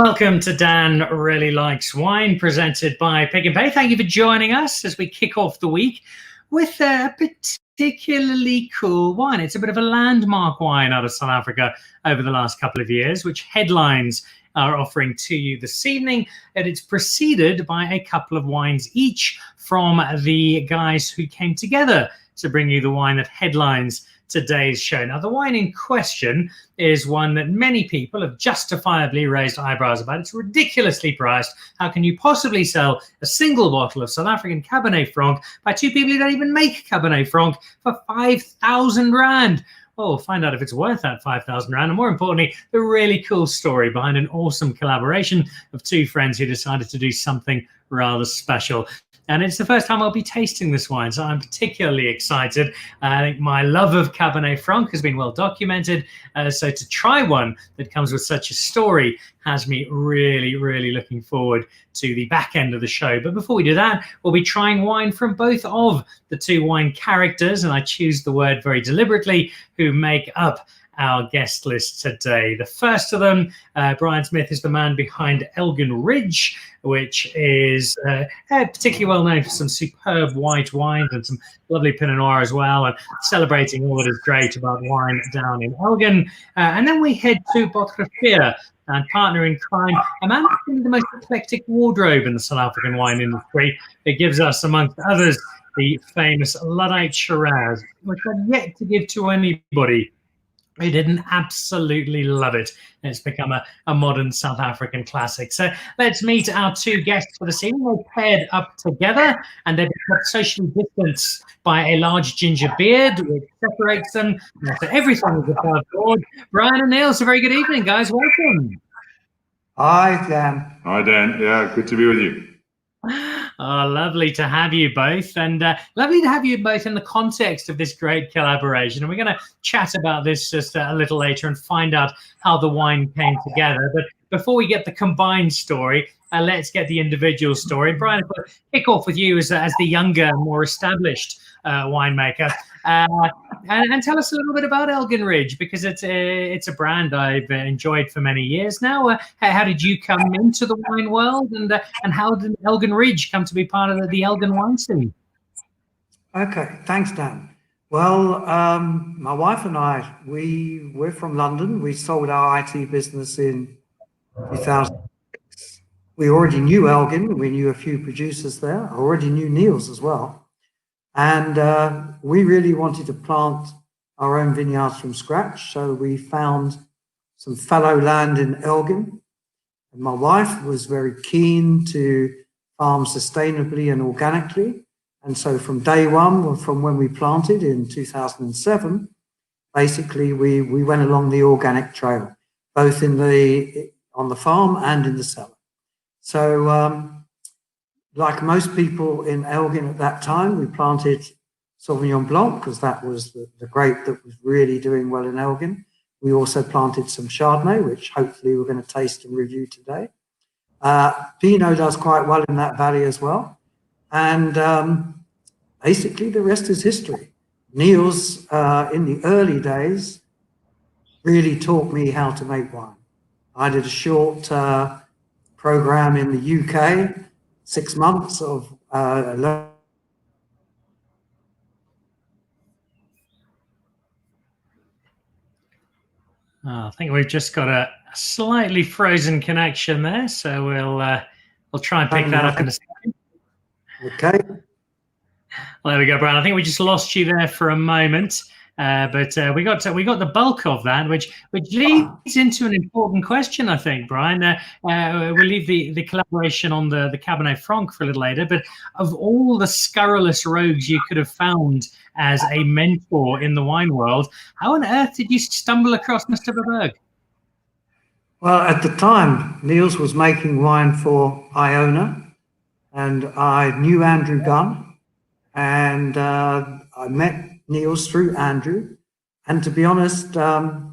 Welcome to Dan Really Likes Wine, presented by Pick and Pay. Thank you for joining us as we kick off the week with a particularly cool wine. It's a bit of a landmark wine out of South Africa over the last couple of years, which Headlines are offering to you this evening. And it's preceded by a couple of wines each from the guys who came together to bring you the wine that headlines today's show. Now, the wine in question is one that many people have justifiably raised eyebrows about. It's ridiculously priced. How can you possibly sell a single bottle of South African Cabernet Franc by two people who don't even make Cabernet Franc for 5,000 Rand? Well, we'll find out if it's worth that 5,000 Rand, and more importantly, the really cool story behind an awesome collaboration of two friends who decided to do something rather special. And it's the first time I'll be tasting this wine, so I'm particularly excited. I think my love of Cabernet Franc has been well documented, so to try one that comes with such a story has me really, really looking forward to the back end of the show. But before we do that, we'll be trying wine from both of the two wine characters, and I choose the word very deliberately, who make up our guest list today. The first of them, Brian Smith, is the man behind Elgin Ridge, which is particularly well known for some superb white wines and some lovely Pinot Noir as well, and celebrating all that is great about wine down in Elgin. And then we head to Botrefeer, and partner in crime, a man with the most eclectic wardrobe in the South African wine industry. It gives us, amongst others, the famous Luddite Shiraz, which I've yet to give to anybody who didn't absolutely love it. It's become a modern South African classic. So let's meet our two guests for this evening. They're paired up together, and they've been kept socially distanced by a large ginger beard, which separates them. So everything is above board. Brian and Niels, a very good evening, guys. Welcome. Hi, Dan. Hi, Dan. Yeah, good to be with you. Oh, lovely to have you both, and lovely to have you both in the context of this great collaboration. And we're going to chat about this just a little later and find out how the wine came together. But before we get the combined story, let's get the individual story. Brian, I'll kick off with you as the younger, more established winemaker, and tell us a little bit about Elgin Ridge, because it's a brand I've enjoyed for many years now. How did you come into the wine world, and how did Elgin Ridge come to be part of the Elgin wine scene? Okay, thanks, Dan. Well, my wife and I, we're from London. We sold our IT business in 2006. We already knew Elgin. We knew a few producers there. I already knew Niels as well. And we really wanted to plant our own vineyards from scratch. So we found some fallow land in Elgin. And my wife was very keen to farm sustainably and organically. And so from day one, from when we planted in 2007, basically we went along the organic trail, both on the farm and in the cellar. So like most people in Elgin at that time, we planted Sauvignon Blanc because that was the grape that was really doing well in Elgin. We also planted some Chardonnay, which hopefully we're going to taste and review today. Pinot does quite well in that valley as well. And basically the rest is history. Niels, in the early days, really taught me how to make wine. I did a short program in the UK, 6 months of I think we've just got a slightly frozen connection there, so we'll try and pick that up in a second. Okay. Well, there we go, Brian. I think we just lost you there for a moment, but we got the bulk of that, which leads into an important question, I think, Brian. We'll leave the collaboration on the Cabernet Franc for a little later, but of all the scurrilous rogues you could have found as a mentor in the wine world, how on earth did you stumble across Mr. Verburg? Well, at the time, Niels was making wine for Iona, and I knew Andrew Gunn, and I met Niels through Andrew. And to be honest, I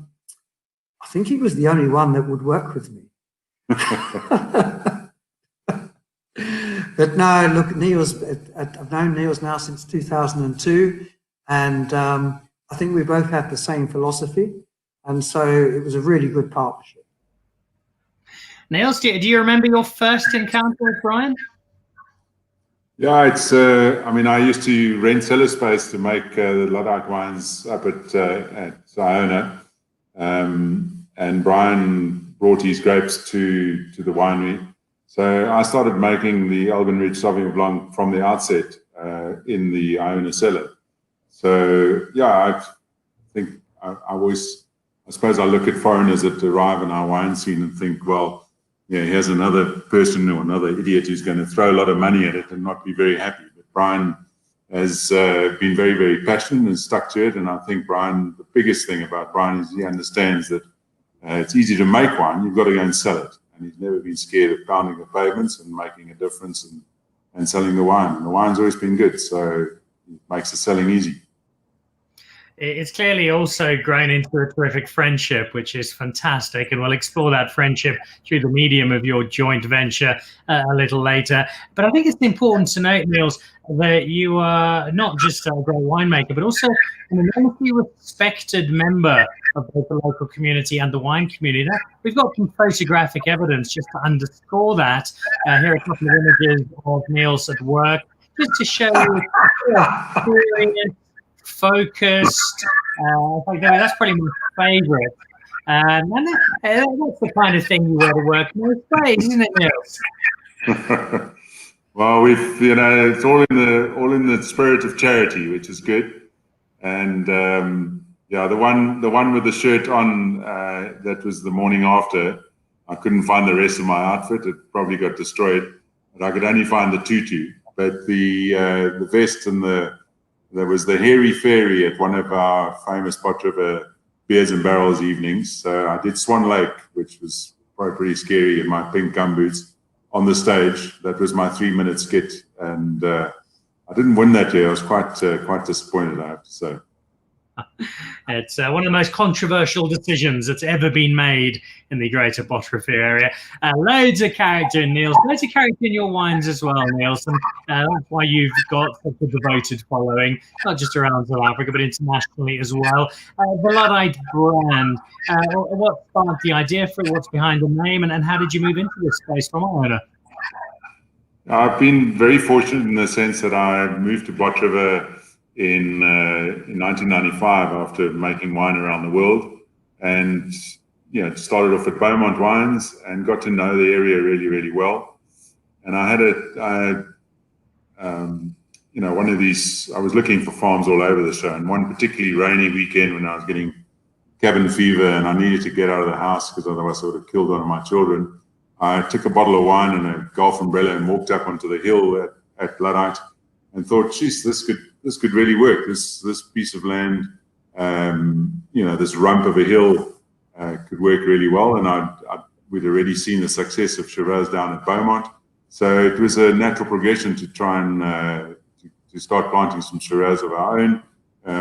think he was the only one that would work with me. But no, look, Niels, I've known Niels now since 2002, and I think we both have the same philosophy, and so it was a really good partnership. Niels, do you remember your first encounter with Brian? Yeah, it's. I mean, I used to rent cellar space to make the Luddite wines up at Iona, and Brian brought his grapes to the winery. So I started making the Elgin Ridge Sauvignon Blanc from the outset in the Iona cellar. So yeah, I think I suppose I look at foreigners that arrive in our wine scene and think, well, yeah, here's another person or another idiot who's going to throw a lot of money at it and not be very happy. But Brian has been very, very passionate and stuck to it. And I think the biggest thing about Brian is he understands that it's easy to make wine. You've got to go and sell it. And he's never been scared of pounding the pavements and making a difference and selling the wine. And the wine's always been good, so it makes the selling easy. It's clearly also grown into a terrific friendship, which is fantastic. And we'll explore that friendship through the medium of your joint venture a little later. But I think it's important to note, Niels, that you are not just a great winemaker, but also an enormously respected member of both the local community and the wine community. We've got some photographic evidence just to underscore that. Here are a couple of images of Niels at work, just to show you experience, focused. That's probably my favorite. And that's the kind of thing you wear to work most days, isn't it, Niels? Well, it's all in the spirit of charity, which is good. And yeah, the one with the shirt on, that was the morning after. I couldn't find the rest of my outfit. It probably got destroyed, but I could only find the tutu. But the vest and there was the hairy fairy at one of our famous Pot River beers and barrels evenings. So I did Swan Lake, which was probably pretty scary, in my pink gumboots on the stage. That was my 3-minute skit, and I didn't win that year. I was quite disappointed, I have to say. It's one of the most controversial decisions that's ever been made in the greater Botteriff area. Loads of character in Niels, loads of character in your wines as well, Niels. And that's why you've got such a devoted following, not just around South Africa, but internationally as well. The Luddite brand, what sparked the idea for it? What's behind the name? And how did you move into this space from Iona? I've been very fortunate in the sense that I moved to Botteriff in 1995 after making wine around the world, and started off at Beaumont Wines and got to know the area really, really well. And I had one of these, I was looking for farms all over the show, and one particularly rainy weekend when I was getting cabin fever and I needed to get out of the house because otherwise I would have killed one of my children, I took a bottle of wine and a golf umbrella and walked up onto the hill at Luddite and thought, geez, this could really work. This piece of land, this rump of a hill could work really well. And we'd already seen the success of Shiraz down at Beaumont. So it was a natural progression to try and to start planting some Shiraz of our own.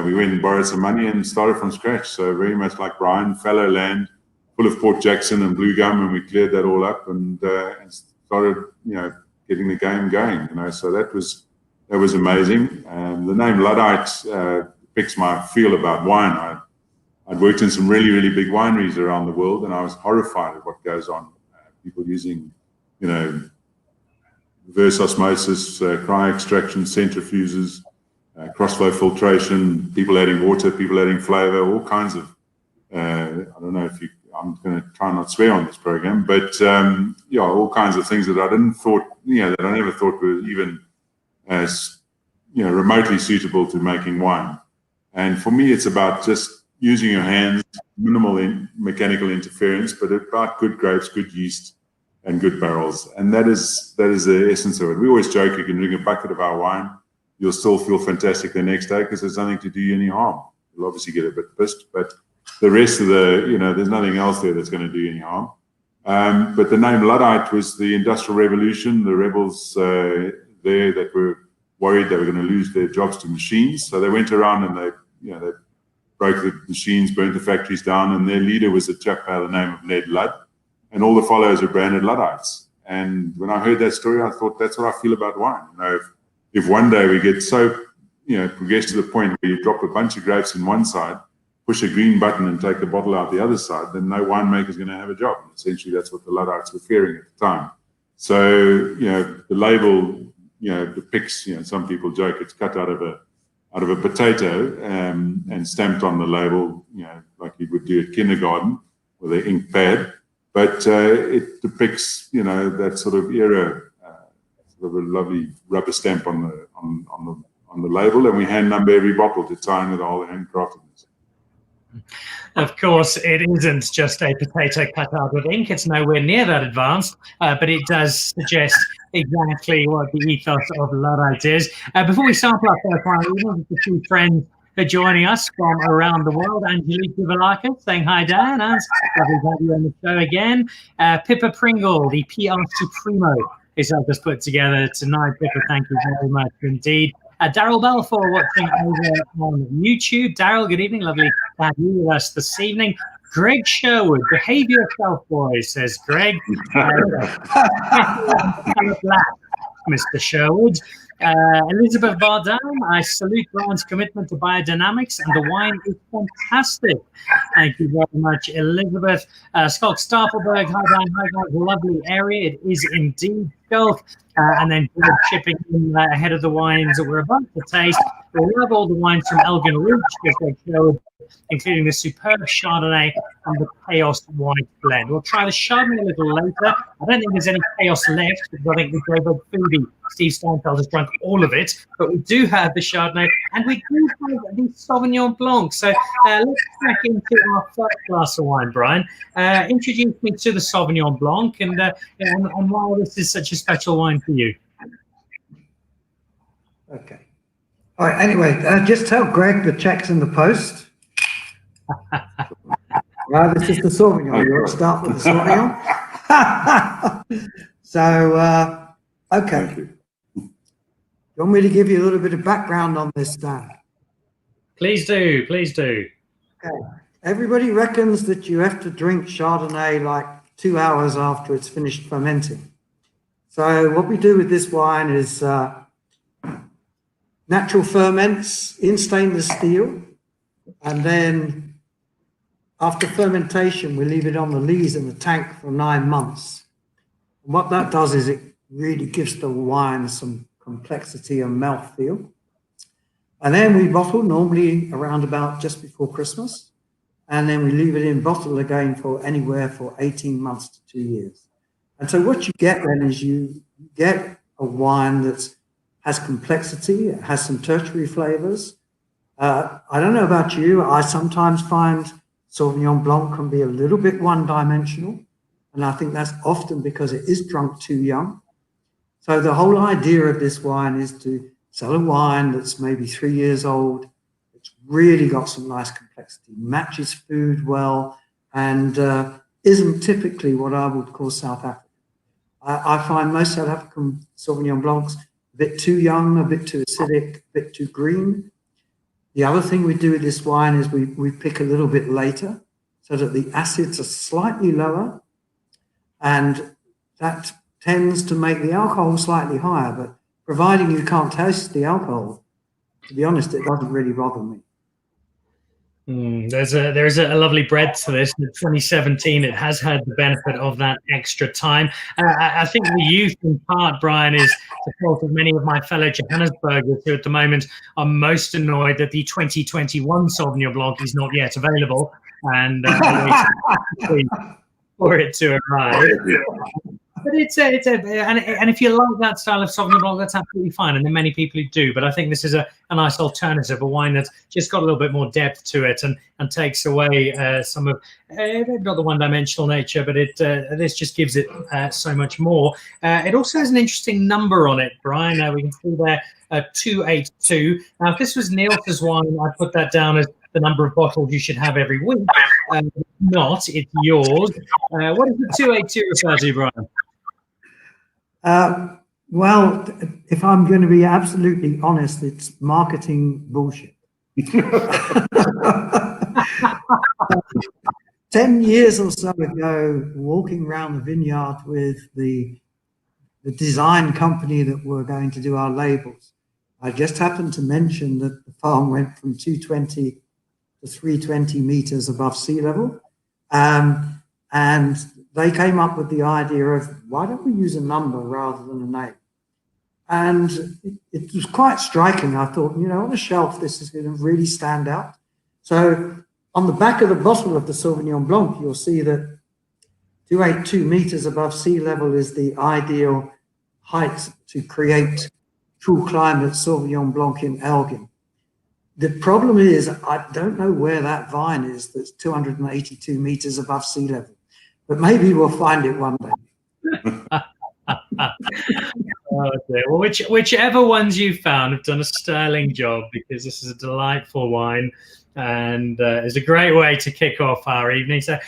We went and borrowed some money and started from scratch. So very much like Brian, fallow land, full of Port Jackson and blue gum, and we cleared that all up and started, getting the game going. So that was amazing. The name Luddite picks my feel about wine. I'd worked in some really, really big wineries around the world, and I was horrified at what goes on. People using, reverse osmosis, cryo extraction, centrifuges, crossflow filtration, people adding water, people adding flavor, all kinds of, I don't know if I'm going to try not swear on this program, but all kinds of things that I never thought were even as remotely suitable to making wine. And for me, it's about just using your hands, minimal mechanical interference, but about good grapes, good yeast, and good barrels. And that is the essence of it. We always joke, you can drink a bucket of our wine, you'll still feel fantastic the next day because there's nothing to do you any harm. You'll obviously get a bit pissed, but the rest of there's nothing else there that's going to do you any harm. But the name Luddite was the Industrial Revolution, the rebels there that were worried they were going to lose their jobs to machines. So they went around and they broke the machines, burnt the factories down, and their leader was a chap by the name of Ned Ludd, and all the followers were branded Luddites. And when I heard that story, I thought, that's what I feel about wine. If one day we get so, progress to the point where you drop a bunch of grapes in one side push a green button and take the bottle out the other side, then no winemaker is going to have a job. And essentially, that's what the Luddites were fearing at the time. So, the label, depicts, some people joke it's cut out of a potato and stamped on the label, like you would do at kindergarten with an ink pad. But it depicts, that sort of era, sort of a lovely rubber stamp on the label, and we hand number every bottle to tie in with all the handcraftedness. Of course, it isn't just a potato cut out with ink. It's nowhere near that advanced, but it does suggest exactly what the ethos of Luddite is. Before we sample our first wine, we have a few friends who are joining us from around the world. Angelique Duvalakis saying hi, Dan. It's lovely to have you on the show again. Pippa Pringle, the PR Supremo, is helped us put together tonight. Pippa, thank you very much indeed. Daryl Balfour watching over on YouTube. Daryl, good evening. Lovely to have you with us this evening. Greg Sherwood, behave yourself, boys, says Greg. Mr. Sherwood. Elizabeth Bardam, I salute Brian's commitment to biodynamics, and the wine is fantastic. Thank you very much, Elizabeth. Skulk Staffelberg, hi Brian, hi guys, lovely area. It is indeed, Skulk. And then chipping in ahead of the wines that we're about to taste. We love all the wines from Elgin Ridge, as they showed, including the superb Chardonnay and the Chaos White blend. We'll try the Chardonnay a little later. I don't think there's any Chaos left, because I think the Verburg foodie, Steve Steinfeld, has drunk all of it. But we do have the Chardonnay, and we do have the Sauvignon Blanc. So let's crack into our first glass of wine, Brian. Introduce me to the Sauvignon Blanc and why this is such a special wine for you. Okay. All right. Anyway, just tell Greg the check's in the post. This is the Sauvignon. We'll start with the Sauvignon. So, okay. You want me to give you a little bit of background on this, Dan? Please do. Please do. Okay. Everybody reckons that you have to drink Chardonnay like 2 hours after it's finished fermenting. So what we do with this wine is natural ferments in stainless steel, and then after fermentation, we leave it on the lees in the tank for 9 months. And what that does is it really gives the wine some complexity and mouthfeel. And then we bottle normally around about just before Christmas, and then we leave it in bottle again for anywhere for 18 months to 2 years. And so what you get then is you get a wine that has complexity, it has some tertiary flavors. I don't know about you, I sometimes find Sauvignon Blanc can be a little bit one-dimensional, and I think that's often because it is drunk too young. So the whole idea of this wine is to sell a wine that's maybe 3 years old, it's really got some nice complexity, matches food well, and isn't typically what I would call South African. I find most South African Sauvignon Blancs a bit too young, a bit too acidic, a bit too green. The other thing we do with this wine is we pick a little bit later so that the acids are slightly lower, and that tends to make the alcohol slightly higher, but providing you can't taste the alcohol, to be honest, it doesn't really bother me. There is a lovely breadth to this. In 2017, it has had the benefit of that extra time. I think the youth, in part, Brian, is the fault of many of my fellow Johannesburgers who at the moment are most annoyed that the 2021 Sauvignon Blanc is not yet available, and waiting for it to arrive. But and if you like that style of Sauvignon Blanc, that's absolutely fine. And there are many people who do. But I think this is a nice alternative, a wine that's just got a little bit more depth to it and takes away some of, maybe not the one-dimensional nature, but this just gives it so much more. It also has an interesting number on it, Brian. We can see there 282. Now, if this was Niels' wine, I'd put that down as the number of bottles you should have every week. Not, it's yours. What does the 282 refer to, Brian? Well, if I'm going to be absolutely honest, it's marketing bullshit. 10 years or so ago, walking around the vineyard with the design company that were going to do our labels, I just happened to mention that the farm went from 220 to to 320 meters above sea level. And they came up with the idea of, why don't we use a number rather than a name? And it was quite striking. I thought, on a shelf, this is going to really stand out. So on the back of the bottle of the Sauvignon Blanc, you'll see that 282 meters above sea level is the ideal height to create cool climate Sauvignon Blanc in Elgin. The problem is, I don't know where that vine is that's 282 meters above sea level, but maybe we'll find it one day. Okay. Well, whichever ones you found have done a sterling job, because this is a delightful wine and it's a great way to kick off our evening. So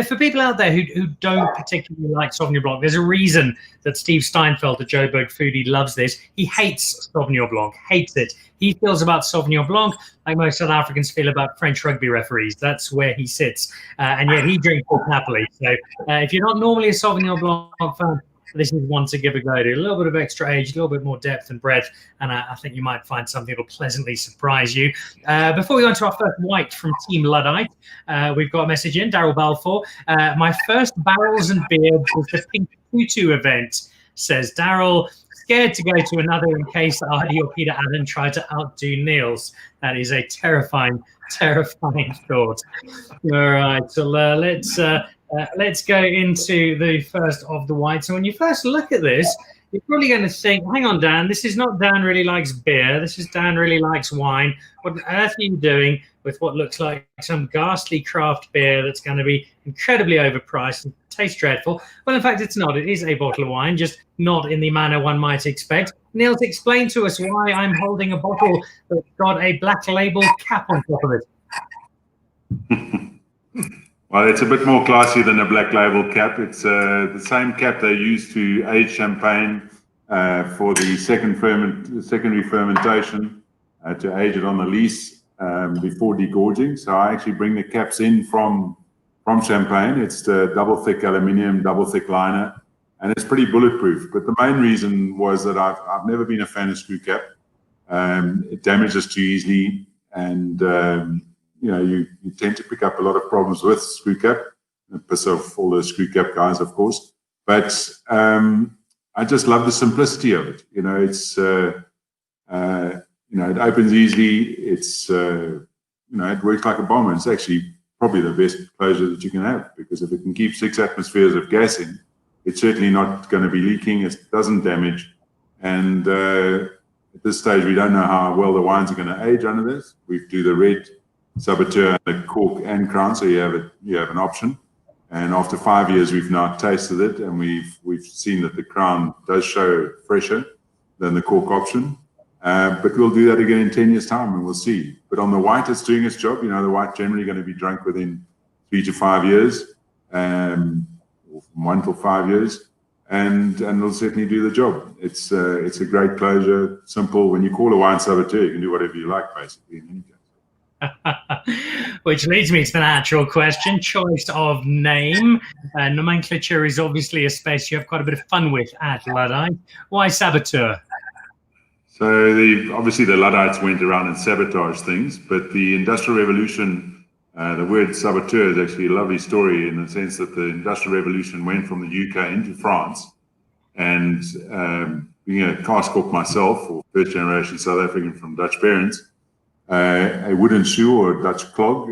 for people out there who don't particularly like Sauvignon Blanc, there's a reason that Steve Steinfeld, the Joburg foodie, loves this. He hates Sauvignon Blanc, hates it. He feels about Sauvignon Blanc like most South Africans feel about French rugby referees. That's where he sits, and yet he drinks it happily. So if you're not normally a Sauvignon Blanc fan, this is one to give a go to. A little bit of extra age, a little bit more depth and breadth, and I think you might find something that will pleasantly surprise you. Before we go on to our first white from Team Luddite, we've got a message in, Daryl Balfour. My first barrels and beards was the Pink Tutu event, says Daryl. Scared to go to another in case Artie or Peter Allen try to outdo Niels. That is a terrifying, terrifying thought. All right, so let's go into the first of the whites. And when you first look at this, you're probably going to think, hang on, Dan, this is not Dan really likes beer. This is Dan really likes wine. What on earth are you doing with what looks like some ghastly craft beer that's going to be incredibly overpriced and taste dreadful? Well, in fact, it's not. It is a bottle of wine, just not in the manner one might expect. Niels, explain to us why I'm holding a bottle that's got a black label cap on top of it. Well, it's a bit more classy than a black label cap. It's the same cap they use to age champagne for the secondary fermentation to age it on the lees before degorging. So I actually bring the caps in from champagne. It's the double thick aluminium, double thick liner, and it's pretty bulletproof. But the main reason was that I've never been a fan of screw cap. It damages too easily, and you tend to pick up a lot of problems with screw cap. Piss off all the screw cap guys, of course. But I just love the simplicity of it. It's it opens easily. It's it works like a bomb. And it's actually probably the best closure that you can have, because if it can keep 6 atmospheres of gas in, it's certainly not going to be leaking. It doesn't damage. And at this stage, we don't know how well the wines are going to age under this. We do the red Saboteur, the cork and crown, so you have an option. And after 5 years, we've now tasted it, and we've seen that the crown does show fresher than the cork option. But we'll do that again in 10 years' time, and we'll see. But on the white, it's doing its job. The white generally going to be drunk within 3 to 5 years, or from 1 to 5 years, and it'll certainly do the job. It's a great closure, simple. When you call a wine Saboteur, you can do whatever you like, basically, in any case. Which leads me to the natural question, choice of name. Nomenclature is obviously a space you have quite a bit of fun with at Luddite. Why Saboteur? So obviously the Luddites went around and sabotaged things, but the Industrial Revolution, the word Saboteur is actually a lovely story in the sense that the Industrial Revolution went from the UK into France. And being a cask-corp myself, or first generation South African from Dutch parents, a wooden shoe or a Dutch clog,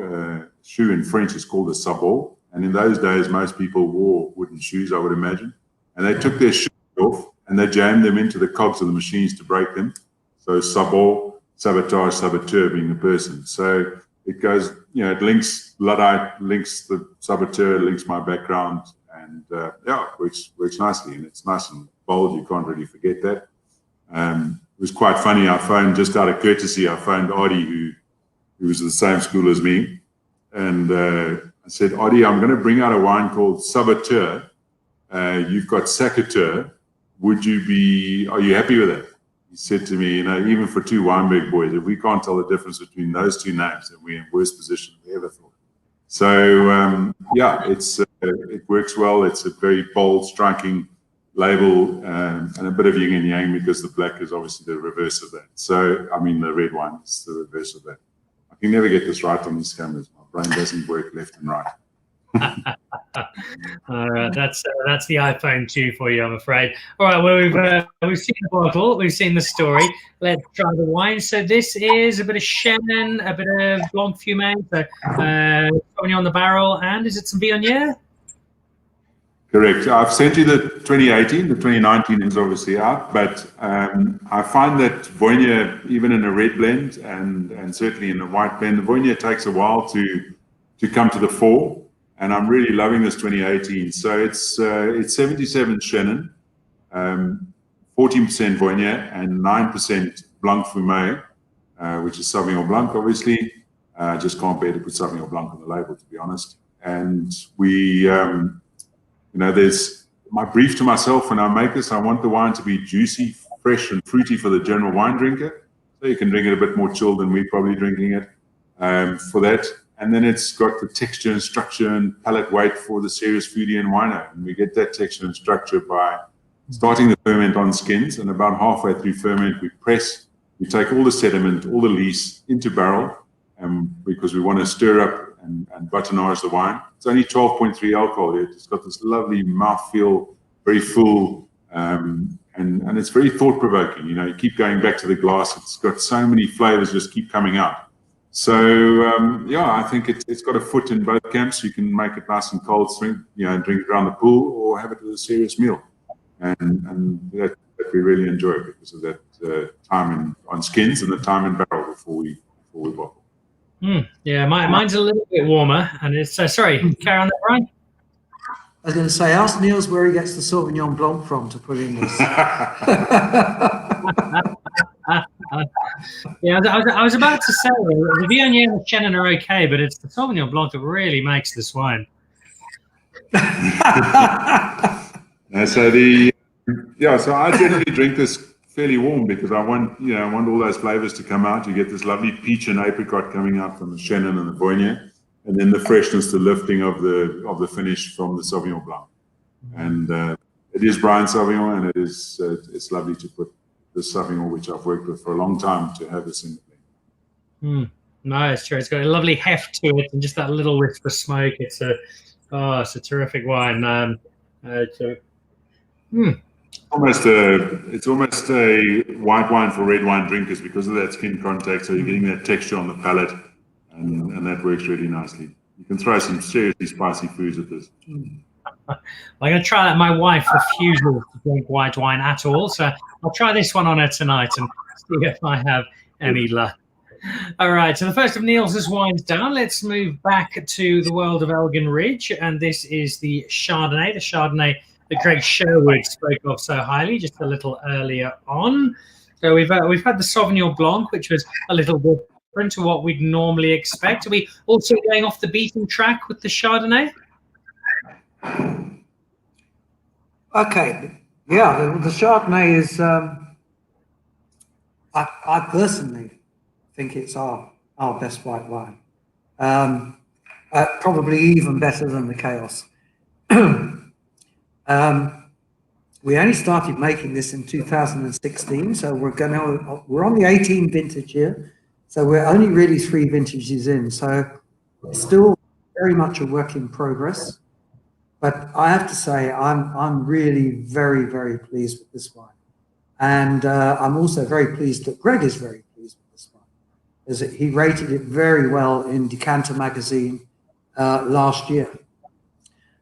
shoe in French is called a sabot. And in those days, most people wore wooden shoes, I would imagine. And they took their shoes off and they jammed them into the cogs of the machines to break them. So sabot, sabotage, saboteur being the person. So it goes, it links Luddite, links the Saboteur, links my background, and it works nicely. And it's nice and bold. You can't really forget that. It was quite funny. I phoned, just out of courtesy, I phoned Artie, who was in the same school as me. And I said, Artie, I'm going to bring out a wine called Saboteur. You've got Sacoteur. Are you happy with it? He said to me, even for two Weinberg boys, if we can't tell the difference between those two names, then we're in worse position than we ever thought. So, it works well. It's a very bold, striking label, and a bit of yin and yang, because the black is obviously the reverse of that. So, the red wine is the reverse of that. I can never get this right on these cameras. My brain doesn't work left and right. All right, that's the iPhone 2 for you, I'm afraid. All right, well, we've seen the bottle, we've seen the story. Let's try the wine. So this is a bit of Chenin, a bit of Blanc Fumé, so Sauvignon on the barrel, and is it some Viognier? Correct. I've sent you the 2018. The 2019 is obviously out, but I find that Viognier, even in a red blend and certainly in a white blend, the Viognier takes a while to come to the fore. And I'm really loving this 2018. So it's 77 Chenin, 14% Viognier, and 9% Blanc Fumé, which is Sauvignon Blanc, obviously. Just can't bear to put Sauvignon Blanc on the label, to be honest. And we, there's my brief to myself when I make this. I want the wine to be juicy, fresh, and fruity for the general wine drinker. So you can drink it a bit more chilled than we're probably drinking it for that. And then it's got the texture and structure and palate weight for the serious foodie and winer. And we get that texture and structure by starting the ferment on skins. And about halfway through ferment, we press. We take all the sediment, all the lees into barrel, because we want to stir up and buttonage the wine. It's only 12.3 alcohol. It's got this lovely mouthfeel, very full, and it's very thought-provoking. You keep going back to the glass. It's got so many flavors just keep coming out. So I think it's got a foot in both camps. You can make it nice and cold, drink it around the pool, or have it with a serious meal, and that we really enjoy because of that time on skins and the time in barrel before we bottle. Yeah, mine's a little bit warmer, and it's sorry. Carry on that, Brian. I was going to say, ask Niels where he gets the Sauvignon Blanc from to put in this. Yeah, I was about to say the Viognier and the Chenin are okay, but it's the Sauvignon Blanc that really makes this wine. So I generally drink this fairly warm because I want all those flavors to come out. You get this lovely peach and apricot coming out from the Chenin and the Viognier, and then the freshness, the lifting of the finish from the Sauvignon Blanc. And it is Brian Sauvignon, and it's lovely to put the Sauvignon, which I've worked with for a long time, to have this in the blend. No, it's true. It's got a lovely heft to it, and just that little wisp of smoke. It's a terrific wine. It's almost a white wine for red wine drinkers because of that skin contact. So you're getting that texture on the palate, and that works really nicely. You can throw some seriously spicy foods at this. I'm going to try that. My wife refuses to drink white wine at all, so I'll try this one on her tonight and see if I have any luck. All right, so the first of Niels' wines down. Let's move back to the world of Elgin Ridge, and this is the Chardonnay that Greg Sherwood spoke of so highly just a little earlier on. So we've had the Sauvignon Blanc, which was a little different to what we'd normally expect. Are we also going off the beaten track with the Chardonnay? Okay, yeah, the Chardonnay is, I personally think it's our best white wine. Probably even better than the Chaos. We only started making this in 2016, so we're on the 18 vintage here, so we're only really 3 vintages in, so it's still very much a work in progress. But I have to say, I'm really very, very pleased with this wine. And I'm also very pleased that Greg is very pleased with this wine, as he rated it very well in Decanter magazine last year.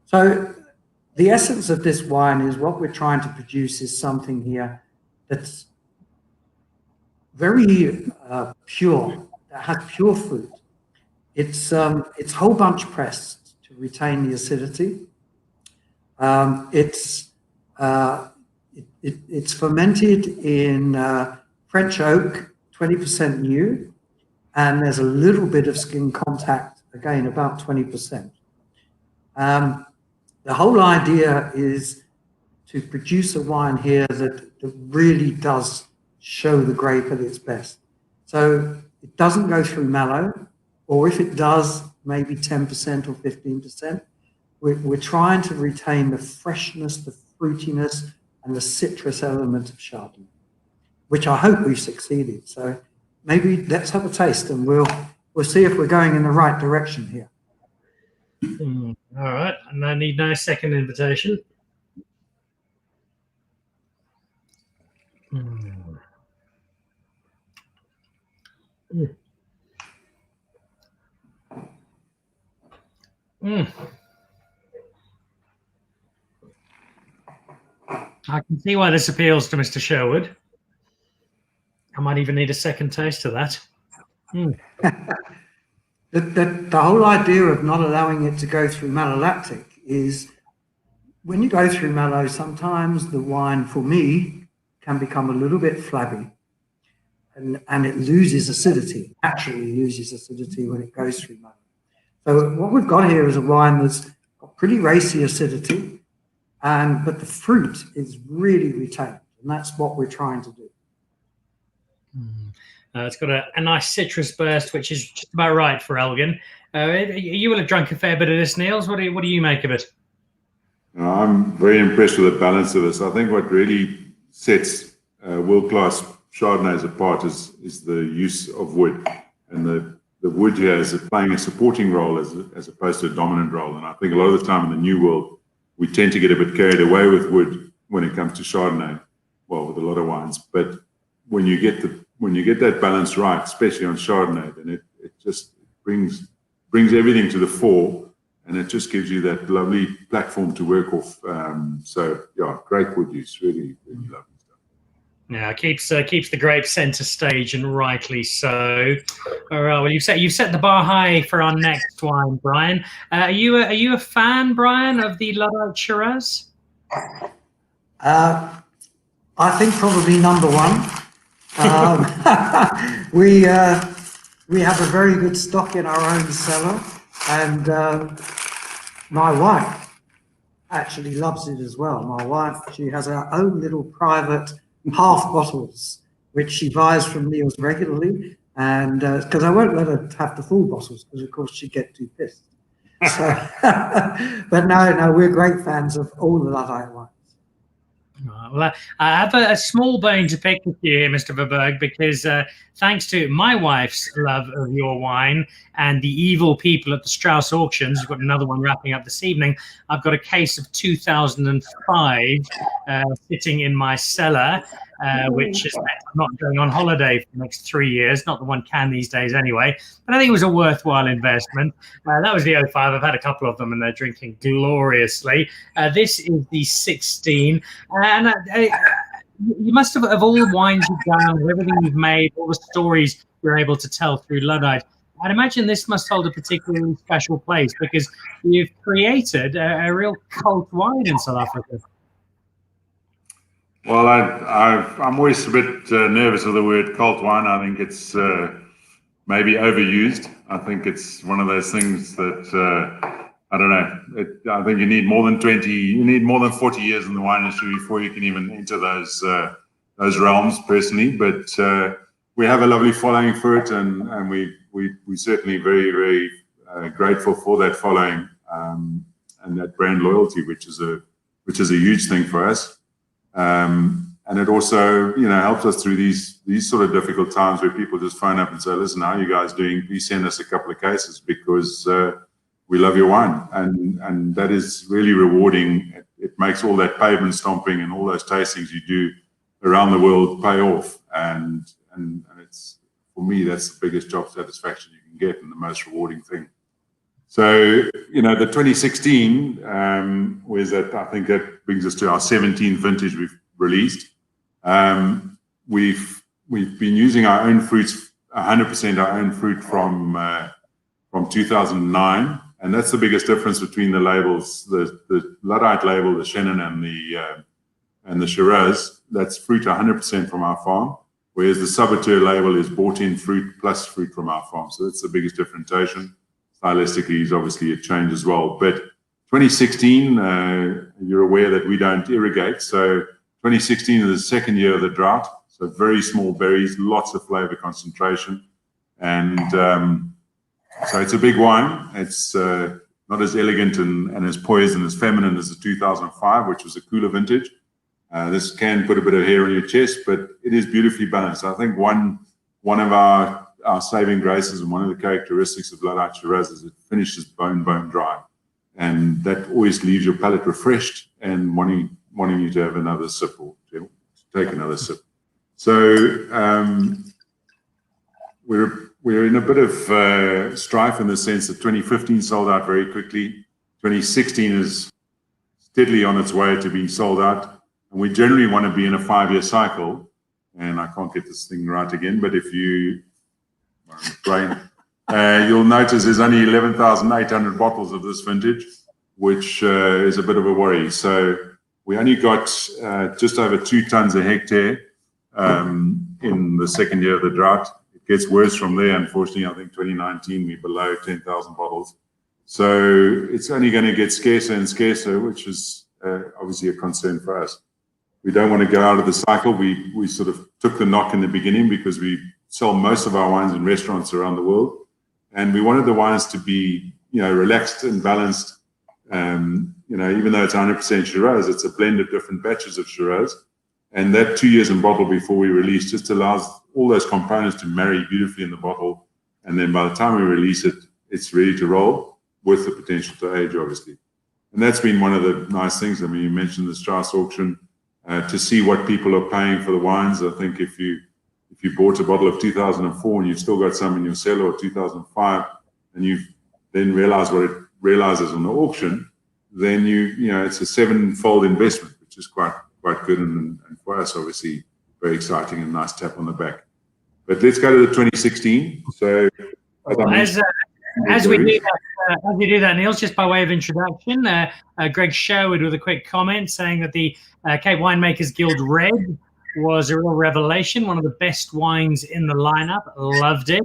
So the essence of this wine is what we're trying to produce is something here that's very pure, that has pure fruit. It's whole bunch pressed to retain the acidity. It's fermented in French oak, 20% new, and there's a little bit of skin contact, again, about 20%. The whole idea is to produce a wine here that really does show the grape at its best. So it doesn't go through mallow, or if it does, maybe 10% or 15%. We're trying to retain the freshness, the fruitiness, and the citrus element of Chardonnay, which I hope we've succeeded. So maybe let's have a taste, and we'll we'll see if we're going in the right direction here. All right, and I need no second invitation. I can see why this appeals to Mr. Sherwood. I might even need a second taste of that. The whole idea of not allowing it to go through malolactic is when you go through malo, sometimes the wine, for me, can become a little bit flabby and it loses acidity, naturally loses acidity when it goes through malo. So what we've got here is a wine that's got pretty racy acidity, but the fruit is really retained, and that's what we're trying to do. It's got a nice citrus burst, which is just about right for Elgin. You will have drunk a fair bit of this, Niels. What do you make of it? I'm very impressed with the balance of this. I think what really sets world-class Chardonnays apart is the use of wood, and the wood here is playing a supporting role as opposed to a dominant role. And I think a lot of the time in the New World, we tend to get a bit carried away with wood when it comes to Chardonnay, well, with a lot of wines. But when you get that balance right, especially on Chardonnay, then it just brings everything to the fore, and it just gives you that lovely platform to work off. So yeah, great wood use, really, really lovely stuff. Yeah, keeps the grape center stage, and rightly so. All right, well, you've set the bar high for our next wine, Brian. Are you a fan, Brian, of the Luddite Shiraz? I think probably number one. We have a very good stock in our own cellar, and my wife actually loves it as well. My wife, she has her own little private half bottles, which she buys from Niels regularly, and because I won't let her have the full bottles, because of course she'd get too pissed. So, but no, we're great fans of all the Luddite wines. Well, I have a small bone to pick with you here, Mr. Verburg, because thanks to my wife's love of your wine and the evil people at the Strauss auctions, we've got another one wrapping up this evening. I've got a case of 2005 sitting in my cellar, which is I'm not going on holiday for the next 3 years, not that one can these days anyway, but I think it was a worthwhile investment. That was the 05. I've had a couple of them and they're drinking gloriously. This is the 16. And you must have, of all the wines you've done, everything you've made, all the stories you're able to tell through Luddite, I'd imagine this must hold a particularly special place because you've created a real cult wine in South Africa. Well, I'm always a bit nervous of the word cult wine. I think it's maybe overused. I think it's one of those things that I don't know. I think you need more than 40 years in the wine industry before you can even enter those realms. Personally, but we have a lovely following for it, and we certainly very, very grateful for that following and that brand loyalty, which is a huge thing for us. And it also, helps us through these sort of difficult times where people just phone up and say, "Listen, how are you guys doing? Please send us a couple of cases because we love your wine," and that is really rewarding. It makes all that pavement stomping and all those tastings you do around the world pay off, and it's, for me, that's the biggest job satisfaction you can get and the most rewarding thing. So, the 2016 was that, I think that brings us to our 17th vintage we've released. We've been using our own fruits, 100% our own fruit from 2009, and that's the biggest difference between the labels. The Luddite label, the Chenin and the Shiraz, that's fruit 100% from our farm, whereas the Saboteur label is bought-in fruit plus fruit from our farm. So that's the biggest differentiation. Stylistically, is obviously a change as well. But 2016, you're aware that we don't irrigate. So 2016 is the second year of the drought. So very small berries, lots of flavor concentration. And so it's a big wine. It's not as elegant and as poised and as feminine as the 2005, which was a cooler vintage. This can put a bit of hair on your chest, but it is beautifully balanced. I think one of our our saving graces and one of the characteristics of Luddite Shiraz is it finishes bone dry. And that always leaves your palate refreshed and wanting you to have another sip or to take another sip. So we're in a bit of strife in the sense that 2015 sold out very quickly. 2016 is steadily on its way to being sold out. And we generally want to be in a 5-year cycle. And I can't get this thing right again, but if you, you'll notice there's only 11,800 bottles of this vintage, which is a bit of a worry. So we only got just over 2 tons a hectare in the second year of the drought. It gets worse from there, unfortunately. I think 2019 we're below 10,000 bottles. So it's only going to get scarcer and scarcer, which is obviously a concern for us. We don't want to go out of the cycle. We sort of took the knock in the beginning because we sell most of our wines in restaurants around the world. And we wanted the wines to be, relaxed and balanced. Even though it's 100% Shiraz, it's a blend of different batches of Shiraz. And that 2 years in bottle before we release just allows all those components to marry beautifully in the bottle. And then by the time we release it, it's ready to roll with the potential to age, obviously. And that's been one of the nice things. I mean, you mentioned the Strauss auction, to see what people are paying for the wines. I think if you bought a bottle of 2004 and you've still got some in your cellar, or 2005, and you've then realized what it realizes on the auction, then it's a 7-fold investment, which is quite good, and for us, obviously, very exciting and nice tap on the back. But let's go to the 2016. So as we do that, Niels, just by way of introduction, Greg Sherwood with a quick comment saying that the Cape Winemakers Guild Red was a real revelation, one of the best wines in the lineup. Loved it.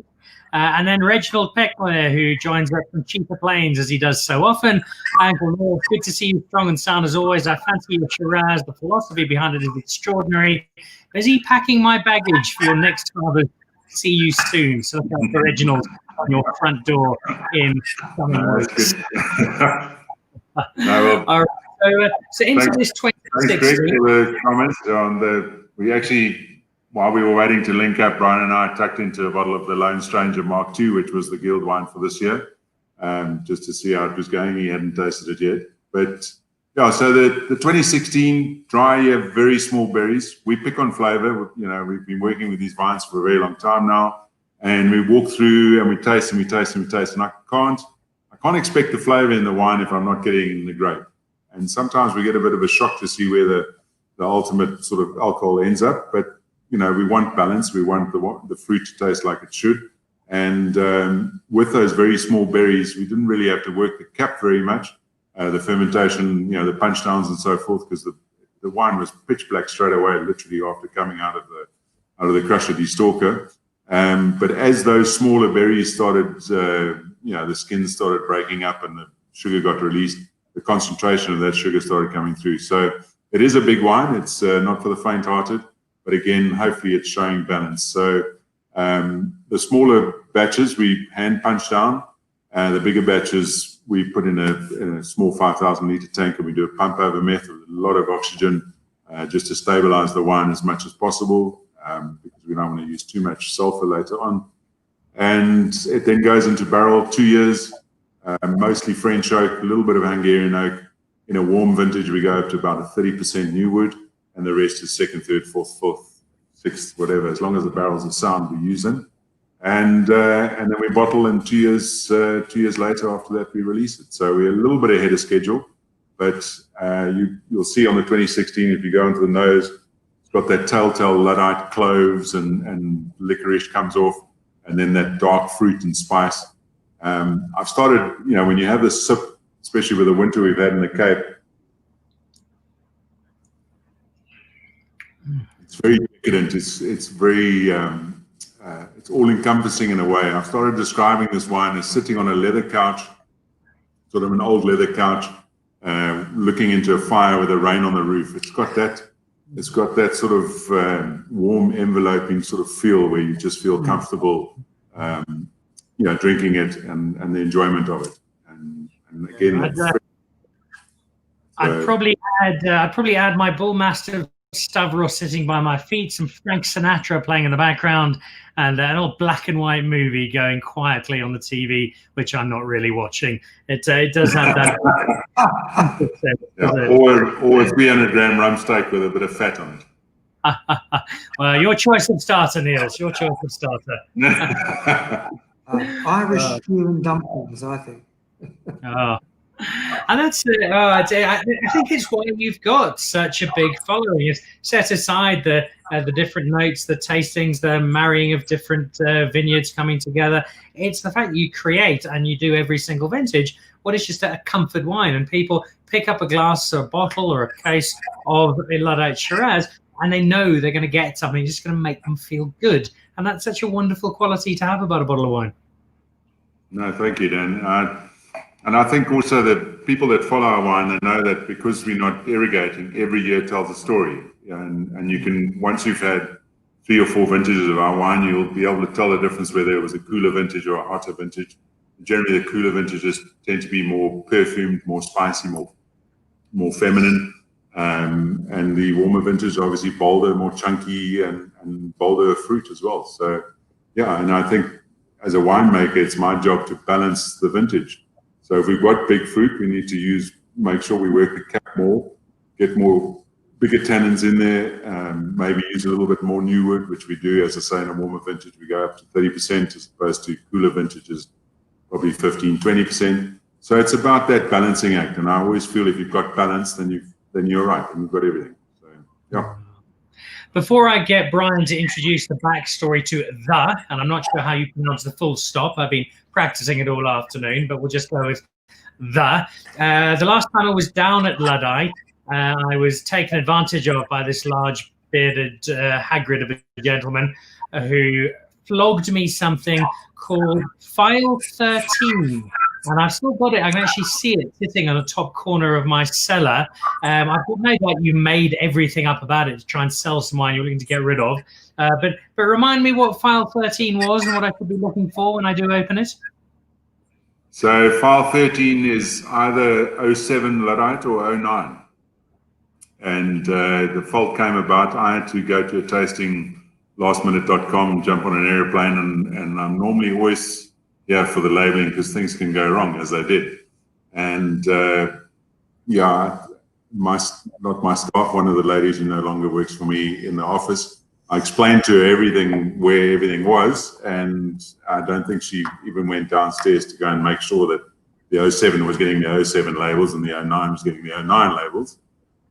And then Reginald Peckler, who joins us from Cheaper Plains, as he does so often. Uncle Neil, good to see you strong and sound as always. I fancy your Shiraz. The philosophy behind it is extraordinary. Busy packing my baggage for your next harvest. See you soon. So look out for Reginald on your front door in coming weeks. All right. So into this 2016. Thanks, Greg, for the comments on we actually, while we were waiting to link up, Brian and I tucked into a bottle of the Lone Stranger Mark II, which was the Guild wine for this year, just to see how it was going. He hadn't tasted it yet. But yeah, so the 2016 dry year, very small berries. We pick on flavor. We've been working with these vines for a very long time now. And we walk through and we taste and we taste and we taste. And I can't expect the flavor in the wine if I'm not getting in the grape. And sometimes we get a bit of a shock to see where the ultimate sort of alcohol ends up. But we want balance. We want the fruit to taste like it should. And with those very small berries, we didn't really have to work the cap very much. The fermentation, the punch downs and so forth, because the wine was pitch black straight away, literally after coming out of the crusher destalker. But as those smaller berries started, the skin started breaking up and the sugar got released, the concentration of that sugar started coming through. So it is a big wine. It's not for the faint-hearted. But again, hopefully it's showing balance. So the smaller batches we hand punch down. The bigger batches we put in a small 5,000 litre tank, and we do a pump over method with a lot of oxygen just to stabilize the wine as much as possible, because we don't want to use too much sulfur later on. And it then goes into barrel, 2 years, mostly French oak, a little bit of Hungarian oak. In a warm vintage, we go up to about a 30% new wood, and the rest is second, third, fourth, sixth, whatever. As long as the barrels are sound, we use them. And then we bottle, and 2 years later after that, we release it. So we're a little bit ahead of schedule, but you'll see on the 2016, if you go into the nose, it's got that telltale Luddite cloves and licorice comes off, and then that dark fruit and spice. I've started, when you have this sip, especially with the winter we've had in the Cape, it's very decadent. It's very, it's all-encompassing in a way. I've started describing this wine as sitting on a leather couch, sort of an old leather couch, looking into a fire with a rain on the roof. It's got that sort of warm, enveloping sort of feel where you just feel comfortable, drinking it and the enjoyment of it. And again, I'd probably add my Bullmastiff Stavros sitting by my feet, some Frank Sinatra playing in the background, and an old black and white movie going quietly on the TV, which I'm not really watching. It does have that. Or a 300-gram rump steak with a bit of fat on it. Well, your choice of starter, Niels. Your choice of starter. Irish stew and dumplings, I think. Oh. And that's I think it's why you've got such a big following. Is set aside the different notes, the tastings, the marrying of different vineyards coming together. It's the fact that you create and you do every single vintage what is just a comfort wine, and people pick up a glass or a bottle or a case of a Luddite Shiraz, and they know they're going to get something just going to make them feel good. And that's such a wonderful quality to have about a bottle of wine. No, thank you, Dan. And I think also that people that follow our wine, they know that because we're not irrigating, every year tells a story. And you can, once you've had 3 or 4 vintages of our wine, you'll be able to tell the difference whether it was a cooler vintage or a hotter vintage. Generally, the cooler vintages tend to be more perfumed, more spicy, more feminine. And the warmer vintage, obviously bolder, more chunky, and bolder fruit as well. So, yeah, and I think as a winemaker, it's my job to balance the vintage. So if we've got big fruit, we need to make sure we work the cap more, get more bigger tannins in there, maybe use a little bit more new wood, which we do. As I say, in a warmer vintage, we go up to 30% as opposed to cooler vintages, probably 15, 20%. So it's about that balancing act. And I always feel if you've got balance, then you're right, and you've got everything. So, yeah. Before I get Brian to introduce the backstory to and I'm not sure how you pronounce the full stop. I've been practicing it all afternoon, but we'll just go with the last time I was down at Luddite, I was taken advantage of by this large bearded Hagrid of a gentleman who flogged me something called File 13. And I've still got it. I can actually see it sitting on the top corner of my cellar. I thought maybe like you made everything up about it to try and sell some wine you're looking to get rid of. But remind me what File 13 was and what I could be looking for when I do open it. So File 13 is either 07 Luddite or 09. And the fault came about. I had to go to a tasting, lastminute.com, jump on an airplane, and I'm normally always for the labeling because things can go wrong, as they did. And not my staff, one of the ladies who no longer works for me in the office, I explained to her where everything was, and I don't think she even went downstairs to go and make sure that the 07 was getting the 07 labels and the 09 was getting the 09 labels.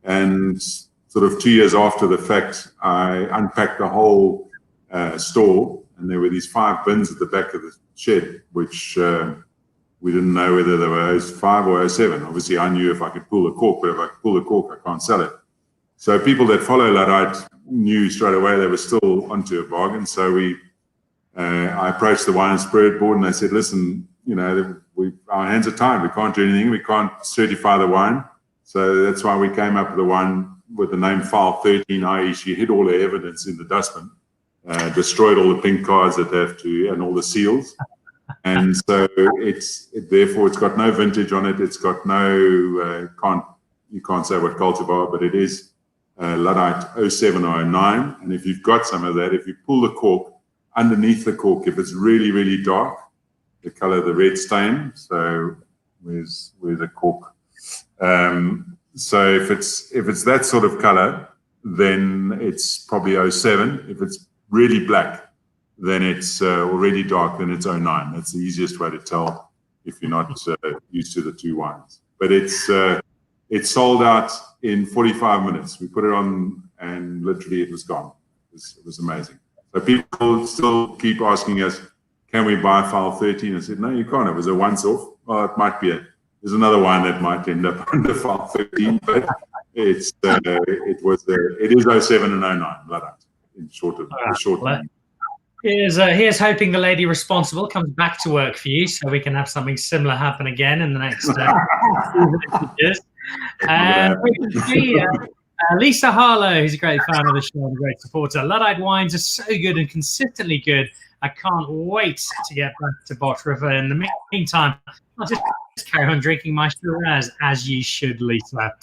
And sort of 2 years after the fact, I unpacked the whole store, and there were these 5 bins at the back of the shed, which we didn't know whether they were 05 or 07. Obviously, I knew if I could pull the cork, but if I could pull the cork, I can't sell it. So people that follow Luddite knew straight away they were still onto a bargain. So I approached the Wine and Spirit Board, and they said, listen, our hands are tied. We can't do anything. We can't certify the wine. So that's why we came up with the wine with the name File 13, i.e. she hid all the evidence in the dustbin. Destroyed all the pink cards that they have to, and all the seals, and so therefore it's got no vintage on it. It's got no you can't say what cultivar, but it is Luddite 07 or 09. And if you've got some of that, if you pull the cork, underneath the cork, if it's really, really dark, the color of the red stain. So where's the cork? So if it's that sort of color, then it's probably 07. If it's really black, then it's already dark, then it's 09. That's the easiest way to tell if you're not used to the two wines. But it's sold out in 45 minutes. We put it on and literally it was gone. It was amazing. So people still keep asking us, can we buy File 13? I said, no, you can't. It was a once-off. Well, it might be there's another wine that might end up under File 13, but it is 07 and 09 Luddite. In short term. Here's hoping the lady responsible comes back to work for you so we can have something similar happen again in the next years. Lisa Harlow, who's a great fan of the show and a great supporter. Luddite wines are so good and consistently good. I can't wait to get back to Bot River. In the meantime, I'll just carry on drinking my Shiraz, as you should, Lisa.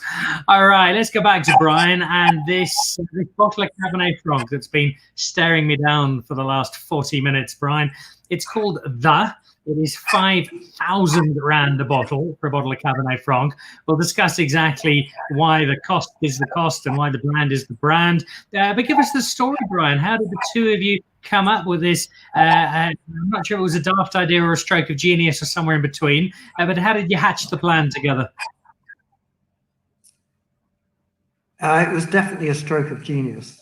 All right, let's go back to Brian and this bottle of Cabernet Franc that's been staring me down for the last 40 minutes, Brian. It's called The. It is 5,000 Rand a bottle for a bottle of Cabernet Franc. We'll discuss exactly why the cost is the cost and why the brand is the brand. But give us the story, Brian. How did the two of you come up with this? I'm not sure it was a daft idea or a stroke of genius or somewhere in between, but how did you hatch the plan together? It was definitely a stroke of genius.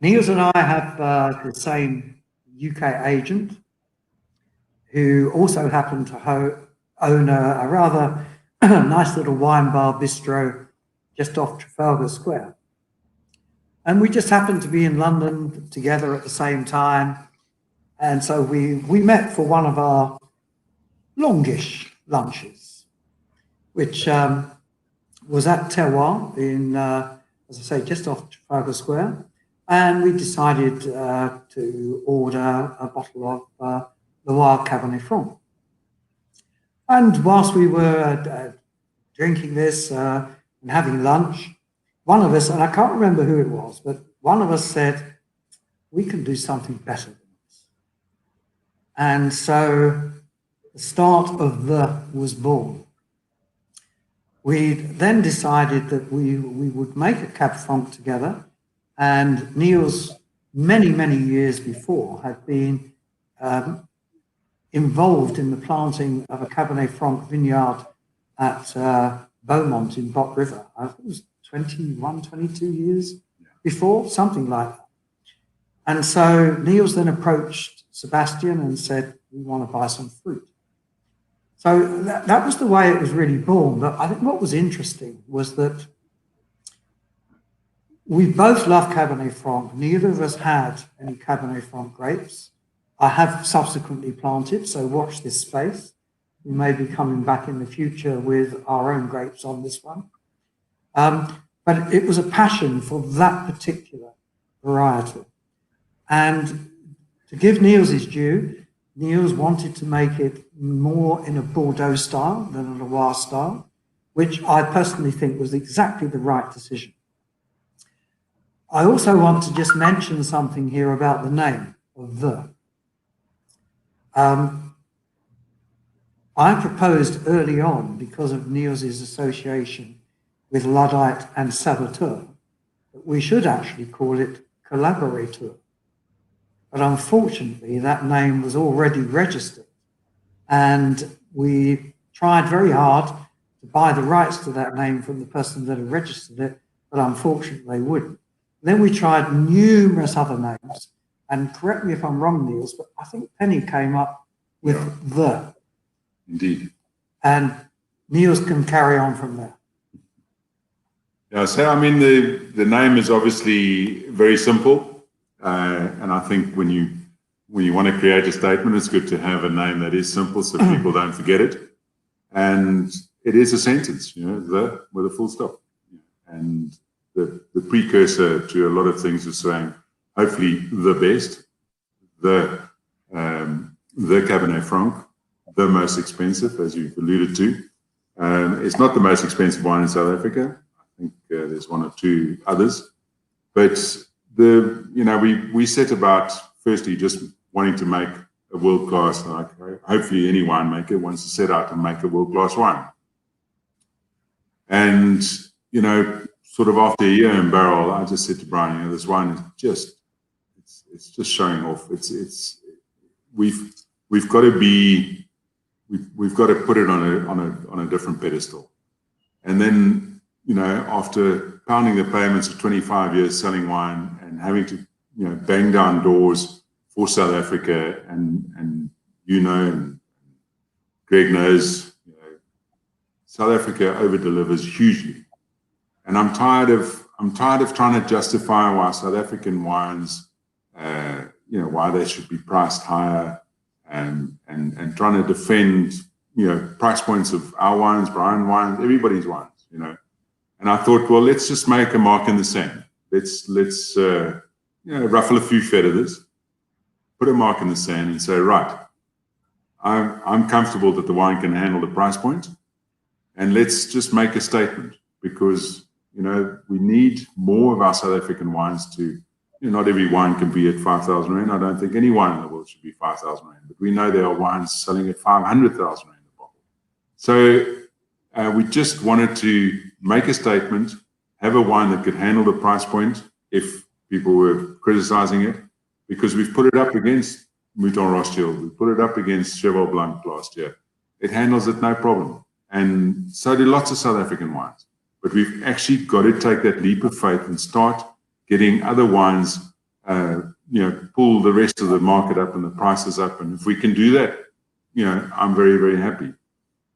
Niels and I have the same UK agent who also happened to own a rather nice little wine bar bistro just off Trafalgar Square. And we just happened to be in London together at the same time. And so we met for one of our longish lunches, which was at Terroir in, as I say, just off Trafalgar Square. And we decided to order a bottle of Loire Cabernet Franc. And whilst we were drinking this and having lunch, one of us, and I can't remember who it was, but one of us said, we can do something better than this. And so the start of was born. We then decided that we would make a Cab Franc together. And Niels, many, many years before, had been involved in the planting of a Cabernet Franc vineyard at Beaumont in Bot River. I think it was 21, 22 years before, something like that. And so Niels then approached Sebastian and said, we want to buy some fruit. So that was the way it was really born. But I think what was interesting was that we both love Cabernet Franc. Neither of us had any Cabernet Franc grapes. I have subsequently planted, so watch this space. We may be coming back in the future with our own grapes on this one. But it was a passion for that particular varietal. And to give Niels his due, Niels wanted to make it more in a Bordeaux style than a Loire style, which I personally think was exactly the right decision. I also want to just mention something here about the name of the. I proposed early on, because of Niels's association with Luddite and Saboteur, that we should actually call it Collaborateur. But unfortunately, that name was already registered. And we tried very hard to buy the rights to that name from the person that had registered it, but unfortunately they wouldn't. Then we tried numerous other names, and correct me if I'm wrong, Niels, but I think Penny came up with the. Indeed. And Niels can carry on from there. Yeah, so I mean, the name is obviously very simple, and I think when you want to create a statement, it's good to have a name that is simple so people don't forget it. And it is a sentence, the with a full stop, and the precursor to a lot of things is saying, hopefully the best, the Cabernet Franc, the most expensive, as you've alluded to. It's not the most expensive wine in South Africa. I think there's one or two others, but we set about firstly just wanting to make a world-class, like hopefully any winemaker wants to set out and make a world-class wine. And sort of after a year in barrel, I just said to Brian, this wine is just, it's just showing off. We've got to put it on a different pedestal. And then, after pounding the pavements of 25 years selling wine and having to, bang down doors for South Africa, and Greg knows, South Africa over-delivers hugely. And I'm tired of trying to justify why South African wines, why they should be priced higher, and trying to defend, price points of our wines, Brian wines, everybody's wines, And I thought, well, let's just make a mark in the sand. Let's ruffle a few feathers, put a mark in the sand, and say, right, I'm comfortable that the wine can handle the price point, and let's just make a statement, because we need more of our South African wines to. Not every wine can be at 5,000 rand. I don't think any wine in the world should be 5,000 rand, but we know there are wines selling at 500,000 rand a bottle. So we just wanted to make a statement, have a wine that could handle the price point if people were criticizing it, because we've put it up against Mouton Rothschild, we put it up against Cheval Blanc last year. It handles it no problem. And so do lots of South African wines. But we've actually got to take that leap of faith and start getting other wines, pull the rest of the market up and the prices up. And if we can do that, I'm very, very happy.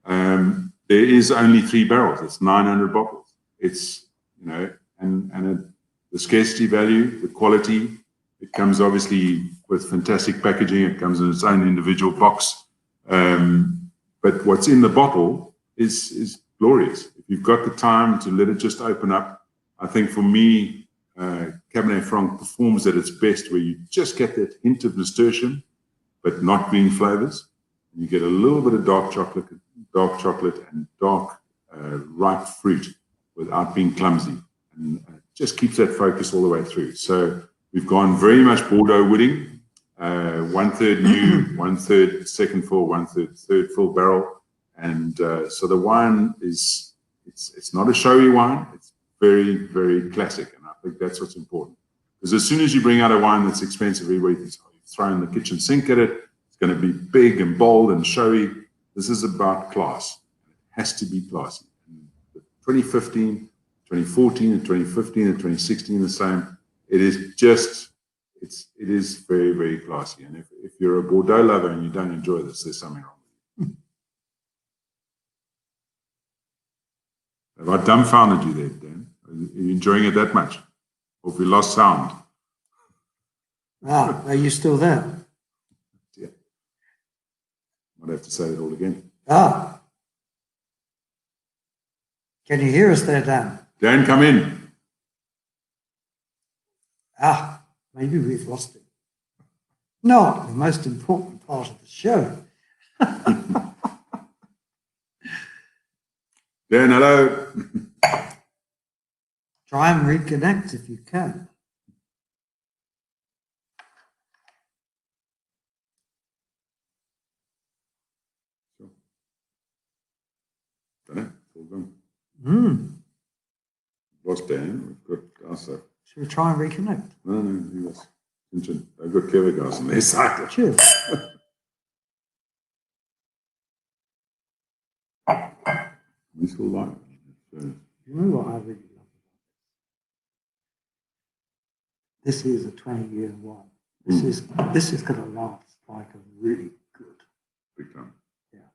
There is only 3 barrels. It's 900 bottles. It's, the scarcity value, the quality, it comes obviously with fantastic packaging. It comes in its own individual box. But what's in the bottle is glorious. If you've got the time to let it just open up, I think for me, Cabernet Franc performs at its best where you just get that hint of nasturtium, but not green flavors. You get a little bit of dark chocolate and dark ripe fruit without being clumsy, and just keeps that focus all the way through. So we've gone very much Bordeaux wooding, 1/3 new, 1/3 second full, 1/3 third full barrel, and so the wine it's not a showy wine. It's very, very classic. I think that's what's important, because as soon as you bring out a wine that's expensive, everybody throw in the kitchen sink at it. It's going to be big and bold and showy. This is about class. It has to be classy. And 2015, 2014, and 2015 and 2016 the same. It is just, it is very, very classy. And if you're a Bordeaux lover and you don't enjoy this, there's something wrong with you. Have I dumbfounded you there, Dan? Are you enjoying it that much? Or have we lost sound? Are you still there? Yeah. Might have to say it all again. Can you hear us there, Dan? Dan, come in. Maybe we've lost him. Not the most important part of the show. Dan, hello. Try and reconnect if you can. Sure. Don't know. It's all gone. Lost Dan. We've got Asa. Should we try and reconnect? No, he was. They've got clever guys on their side. Cheers. We still like it. You know what I really love about this? This is a 20-year wine. This is going to last like a really good. Big time. Yeah.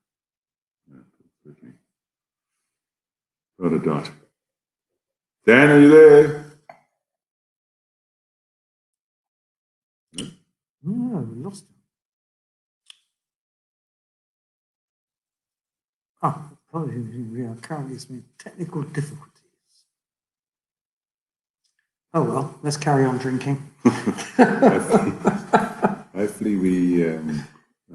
Certainly. Not a doubt. Dan, are you there? No, we lost him. Probably we are currently having technical difficulties. Oh well, let's carry on drinking. Hopefully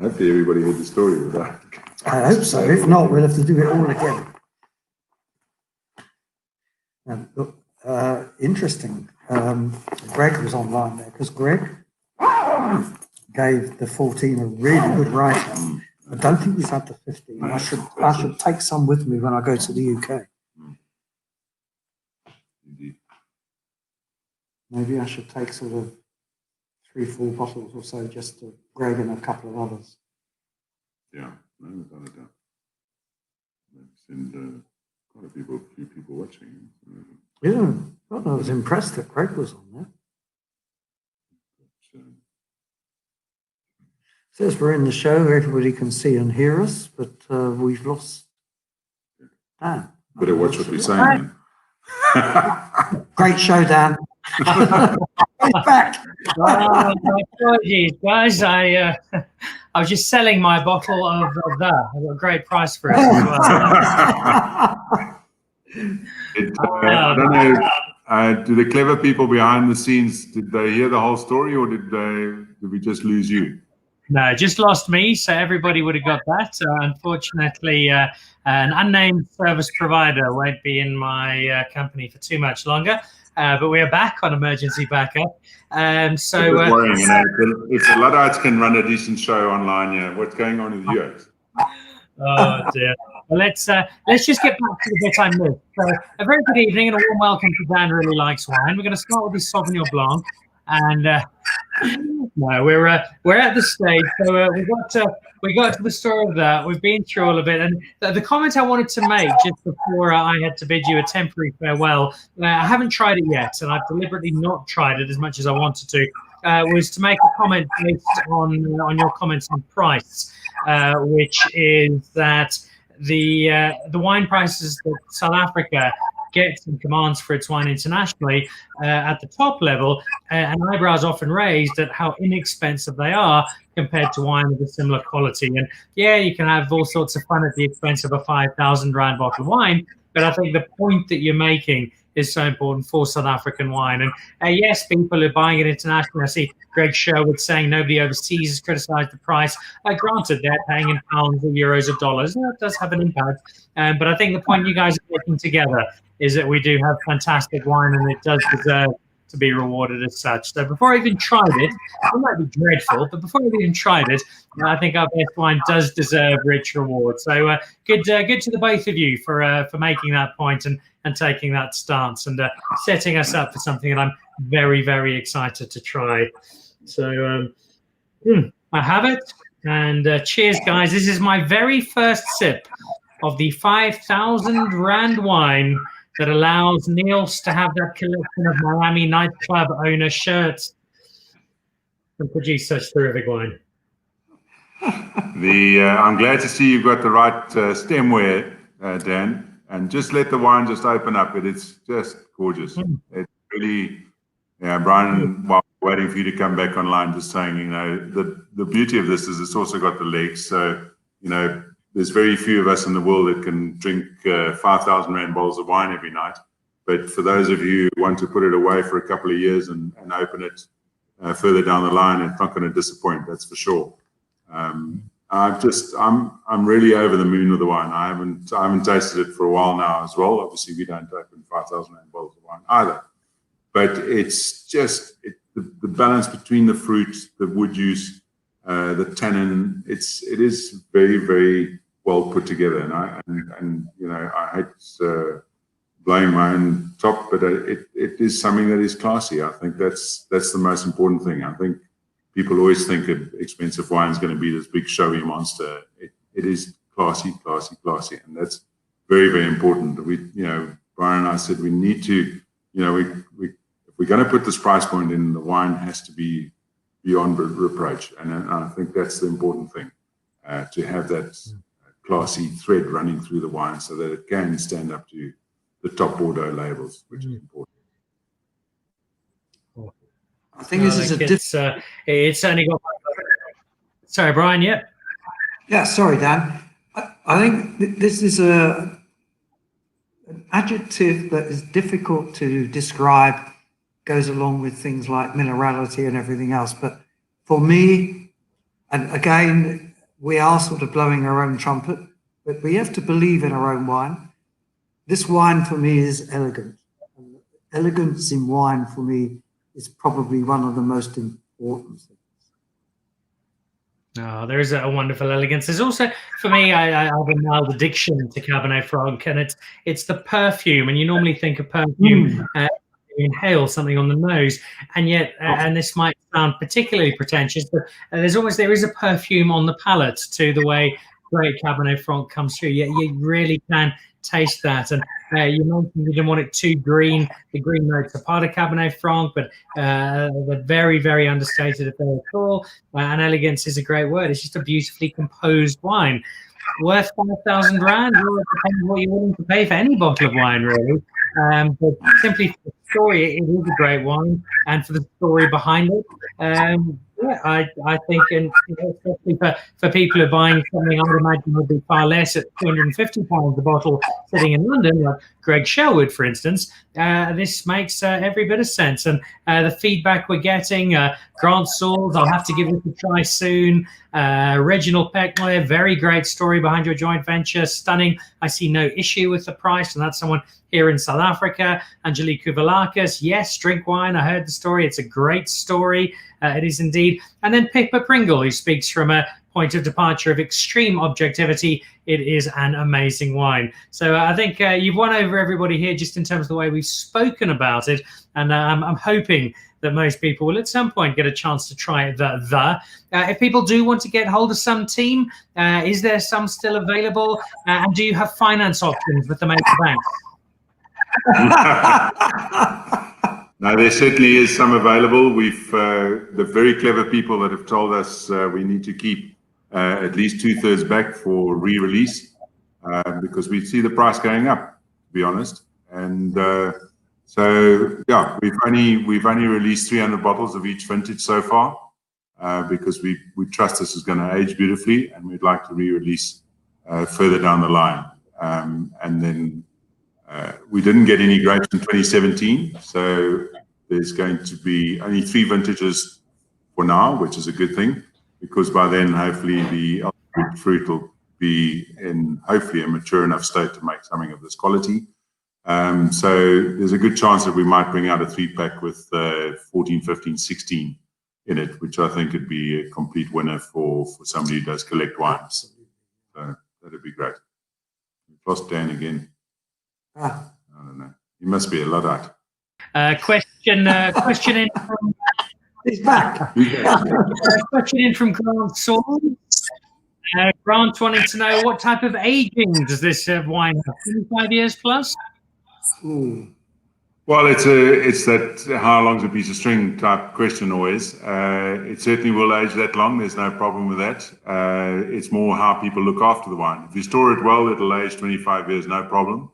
everybody heard the story of that. I hope so. If not, we'll have to do it all again. Interesting. Greg was online there because Greg gave the 14 a really good write-up. I don't think he's had the 15. I should take some with me when I go to the UK. Indeed. Maybe I should take sort of 3-4 bottles or so just to Greg and a couple of others. Yeah, no, without a doubt. And quite a few people watching. Yeah, I was impressed that Greg was on there. Says we're in the show, everybody can see and hear us, but we've lost Dan. Better watch what we're saying. Great show, Dan. He's back. My apologies, guys. I was just selling my bottle of that. I got a great price for it as well. I don't know. Do the clever people behind the scenes, did they hear the whole story, or did we just lose you? No, just lost me, so everybody would have got that. Unfortunately, an unnamed service provider won't be in my company for too much longer. But we are back on emergency backup. So worrying, if the Luddites can run a decent show online, what's going on with you? Oh dear. Well, let's just get back to the bit I missed. So, a very good evening and a warm welcome to Dan Really Likes Wine. We're going to start with the Sauvignon Blanc, and no, we're at the stage. So we got to the story of that. We've been through all of it, and the comment I wanted to make just before I had to bid you a temporary farewell. I haven't tried it yet, and I've deliberately not tried it as much as I wanted to. Was to make a comment based on your comments on price, which is that the wine prices that South Africa gets and commands for its wine internationally at the top level, and eyebrows often raised at how inexpensive they are compared to wine of a similar quality. And yeah, you can have all sorts of fun at the expense of a 5,000 rand bottle of wine, but I think the point that you're making is so important for South African wine. And yes, people are buying it internationally. I see Greg Sherwood saying nobody overseas has criticized the price. Granted, they're paying in pounds or euros or dollars. That does have an impact. But I think the point you guys are making together is that we do have fantastic wine, and it does deserve to be rewarded as such. So before I even tried it, it might be dreadful, but before I even tried it, I think our best wine does deserve rich reward. So good to the both of you for making that point and taking that stance and setting us up for something that I'm very, very excited to try. So I have it, and cheers, guys. This is my very first sip of the 5,000 Rand wine that allows Niels to have that collection of Miami nightclub owner shirts and produce such terrific wine. I'm glad to see you've got the right stemware, Dan, and just let the wine just open up. It's just gorgeous. It's really, Brian, while waiting for you to come back online, just saying, the beauty of this is it's also got the legs. So, there's very few of us in the world that can drink 5,000 Rand bottles of wine every night. But for those of you who want to put it away for a couple of years and open it further down the line, it's not going to disappoint, that's for sure. I'm really over the moon with the wine. I haven't tasted it for a while now as well. Obviously, we don't open 5,000 Rand bottles of wine either. But it's just the balance between the fruit, the wood juice, the tannin. It is very, very well put together, and I hate blowing my own top, but it is something that is classy. I think that's the most important thing. I think people always think that expensive wine is going to be this big showy monster. It is classy, and that's very, very important. Brian and I said we need to, if we're going to put this price point in, the wine has to be beyond reproach, and I think that's the important thing, to have that classy thread running through the wine so that it can stand up to the top Bordeaux labels, which is important. I think this is it's only got. Sorry, Brian. Yeah. Yeah. Sorry, Dan. I think this is an adjective that is difficult to describe. Goes along with things like minerality and everything else. But for me, and again, we are sort of blowing our own trumpet, but we have to believe in our own wine. This wine for me is elegant. Elegance in wine for me is probably one of the most important things. Oh, there is a wonderful elegance. There's also, for me, I have a mild addiction to Cabernet Franc, and it's the perfume. And you normally think of perfume, inhale something on the nose, and yet, and this might sound particularly pretentious, but there is a perfume on the palate to the way great Cabernet Franc comes through. You really can taste that. And you mentioned you didn't want it too green. The green notes are part of Cabernet Franc, but very, very understated if they're at all. And elegance is a great word. It's just a beautifully composed wine. Worth 5,000 Rand, or it depends what you're willing to pay for any bottle of wine, really. But simply for the story, it is a great wine, and for the story behind it, Yeah, I think, and especially for people who are buying something, I would imagine would be far less at £250 a bottle sitting in London, like Greg Sherwood, for instance. This makes every bit of sense. And the feedback we're getting, Grant Sauls, I'll have to give it a try soon. Reginald Pecknoy, very great story behind your joint venture, stunning. I see no issue with the price, and that's someone here in South Africa. Angelique Kuvalakis, yes, drink wine. I heard the story. It's a great story. It is indeed. And then Pippa Pringle, who speaks from a point of departure of extreme objectivity. It is an amazing wine. So I think you've won over everybody here just in terms of the way we've spoken about it. And I'm hoping that most people will at some point get a chance to try the. If people do want to get hold of some team, is there some still available? And do you have finance options with the major banks? No, there certainly is some available. We've the very clever people that have told us we need to keep at least 2/3 back for re-release because we see the price going up, to be honest. And so yeah, we've only released 300 bottles of each vintage so far because we trust this is going to age beautifully, and we'd like to re-release further down the line. And then we didn't get any grapes in 2017, so there's going to be only 3 vintages for now, which is a good thing, because by then, hopefully, the fruit will be in hopefully a mature enough state to make something of this quality. So there's a good chance that we might bring out a 3-pack with 14, 15, 16 in it, which I think would be a complete winner for somebody who does collect wines. So that'd be great. We've lost Dan again. I don't know. He must be a Luddite. Question in from He's back. question in from Grant Saul. Grant wanting to know what type of aging does this wine have? 25 years plus? Ooh. Well, it's that how long's a piece of string type question always. It certainly will age that long. There's no problem with that. It's more how people look after the wine. If you store it well, it'll age 25 years, no problem.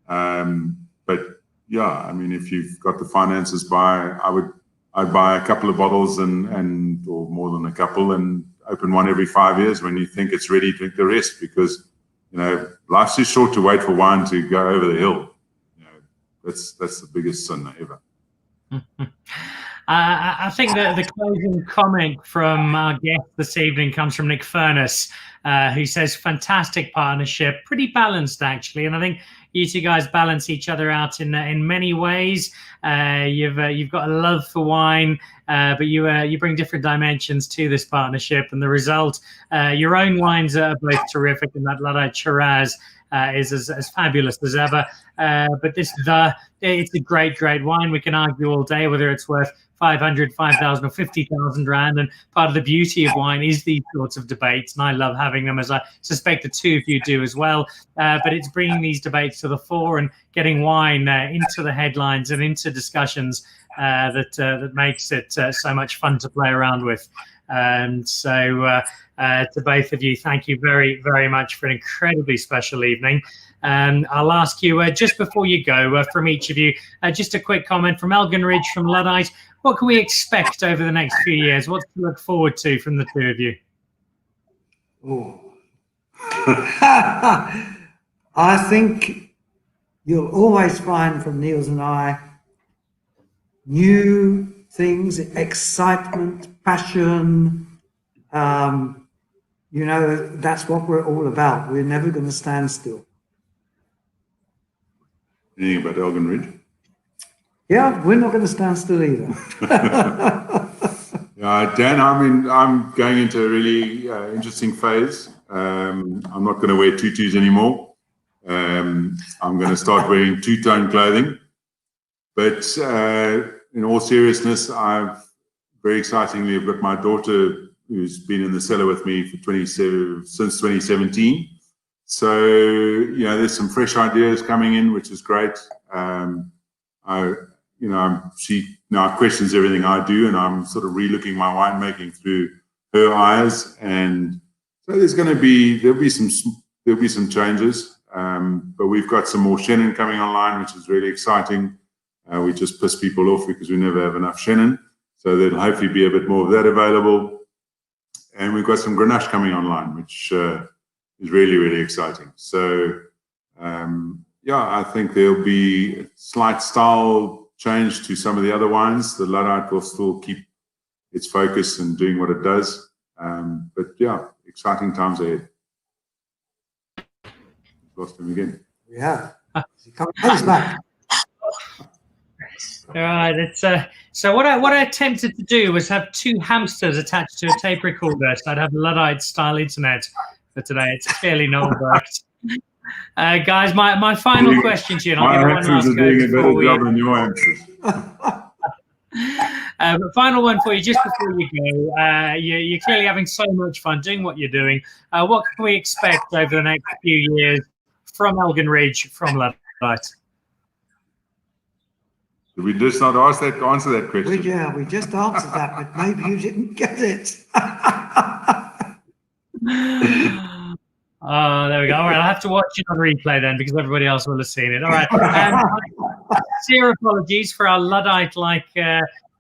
But yeah, I mean, if you've got the finances, I'd buy a couple of bottles and or more than a couple, and open one every 5 years. When you think it's ready, drink the rest, because life's too short to wait for wine to go over the hill. That's the biggest sin ever. I think that the closing comment from our guest this evening comes from Nick Furness, who says, fantastic partnership, pretty balanced actually. And I think you two guys balance each other out in many ways. You've got a love for wine, but you bring different dimensions to this partnership, and the result, your own wines are both terrific, and that Luddite Shiraz is as fabulous as ever. But it's a great wine. We can argue all day whether it's worth 500, 5,000 or 50,000 rand. And part of the beauty of wine is these sorts of debates. And I love having them, as I suspect the two of you do as well. But it's bringing these debates to the fore and getting wine into the headlines and into discussions that makes it so much fun to play around with. So to both of you, thank you very, very much for an incredibly special evening. I'll ask you, just before you go, from each of you, just a quick comment from Elgin Ridge, from Luddite. What can we expect over the next few years? What to look forward to from the two of you? Oh. I think you'll always find from Niels and I new things, excitement, passion. That's what we're all about. We're never going to stand still. Anything about Elgin Ridge? Yeah, we're not going to stand still either. Dan, I'm going into a really interesting phase. I'm not going to wear tutus anymore. I'm going to start wearing two-tone clothing. But in all seriousness, very excitingly, I've got my daughter who's been in the cellar with me since 2017. So, there's some fresh ideas coming in, which is great. She now questions everything I do, and I'm sort of relooking my winemaking through her eyes. And so there'll be some changes. But we've got some more Chenin coming online, which is really exciting. We just piss people off because we never have enough Chenin. So there'll hopefully be a bit more of that available. And we've got some Grenache coming online, which is really, really exciting. So, yeah, I think there'll be a slight style change to some of the other wines. The Luddite will still keep its focus and doing what it does. But yeah, exciting times ahead. Lost him again. Yeah. He's back. All right. It's so what I attempted to do was have two hamsters attached to a tape recorder, so I'd have Luddite style internet for today. It's clearly not worked. Guys, my final question to you, and I'll give one last go before we. Job than your hamsters. But final one for you, just before you go. You're clearly having so much fun doing what you're doing. What can we expect over the next few years from Elgin Ridge, from Luddite? Did we just not answer that question? We just answered that, but maybe you didn't get it. Oh, there we go. All right, I'll have to watch it on replay then, because everybody else will have seen it. All right. Sincere apologies for our Luddite-like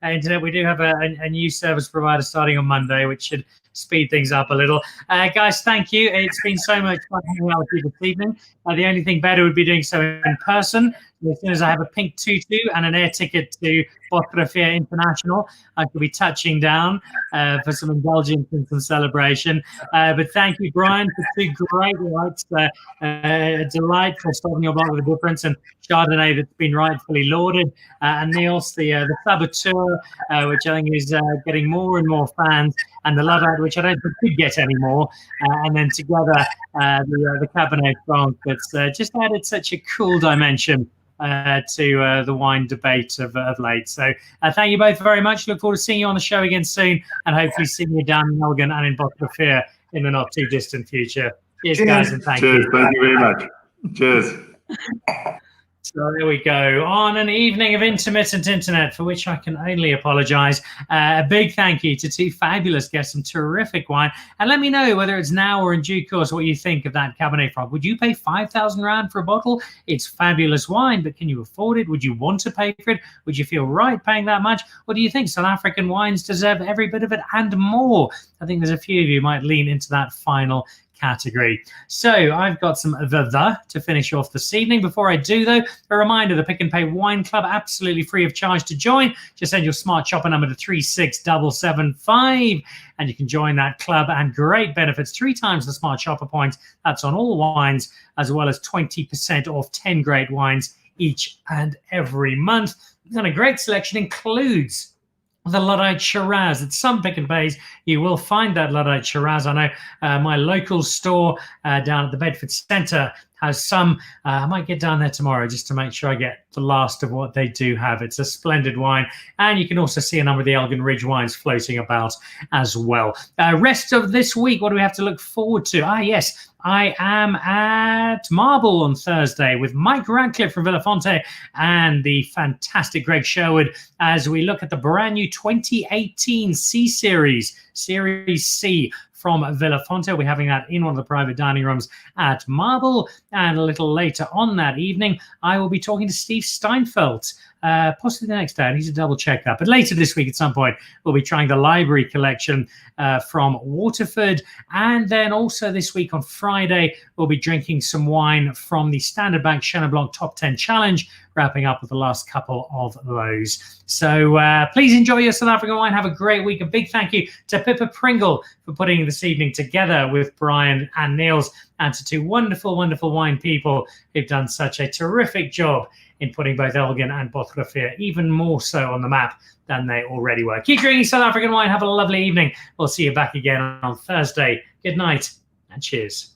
internet. We do have a new service provider starting on Monday, which should speed things up a little. Guys, thank you. It's been so much fun hanging out with you this evening. The only thing better would be doing so in person. As soon as I have a pink tutu and an air ticket to Botrafia International, I could be touching down for some indulgence and some celebration. But thank you, Brian, for two great whites. Delightful starting your block with a difference, and Chardonnay that's been rightfully lauded. And Niels, the Saboteur, which I think is getting more and more fans, and the Luddite, which I don't think could get anymore. And then together, the Cabernet Franc that's just added such a cool dimension to the wine debate of late. So thank you both very much. Look forward to seeing you on the show again soon, and hopefully seeing you down in Elgin and in Botrafia in the not too distant future. Cheers, guys, and thank you. Thank you very much. Cheers. So there we go, on an evening of intermittent internet, for which I can only apologise. A big thank you to two fabulous guests, some terrific wine. And let me know whether it's now or in due course what you think of that Cabernet Franc. Would you pay 5,000 Rand for a bottle? It's fabulous wine, but can you afford it? Would you want to pay for it? Would you feel right paying that much? What do you think? South African wines deserve every bit of it and more. I think there's a few of you might lean into that final category. So I've got some to finish off this evening. Before I do, though, a reminder, the Pick and Pay Wine Club, absolutely free of charge to join. Just send your smart shopper number to 36775 and you can join that club, and great benefits, 3 times the smart shopper points. That's on all wines, as well as 20% off 10 great wines each and every month. And a great selection includes the Luddite Shiraz. At some Pick and Pays, you will find that Luddite Shiraz. I know my local store down at the Bedford Centre has some. I might get down there tomorrow just to make sure I get the last of what they do have. It's a splendid wine. And you can also see a number of the Elgin Ridge wines floating about as well. Rest of this week, what do we have to look forward to? Yes, I am at Marble on Thursday with Mike Radcliffe from Villafonte and the fantastic Greg Sherwood as we look at the brand new 2018 C Series, Series C from Villafonte. We're having that in one of the private dining rooms at Marble. And a little later on that evening, I will be talking to Steve Steinfeld, possibly the next day. I need to double check that. But later this week at some point, we'll be trying the library collection from Waterford. And then also this week on Friday, we'll be drinking some wine from the Standard Bank Chenin Blanc Top 10 Challenge, wrapping up with the last couple of those. So please enjoy your South African wine. Have a great week. A big thank you to Pippa Pringle for putting this evening together with Brian and Niels, and to two wonderful, wonderful wine people who've done such a terrific job in putting both Elgin and Botrafia even more so on the map than they already were. Keep drinking South African wine. Have a lovely evening. We'll see you back again on Thursday. Good night and cheers.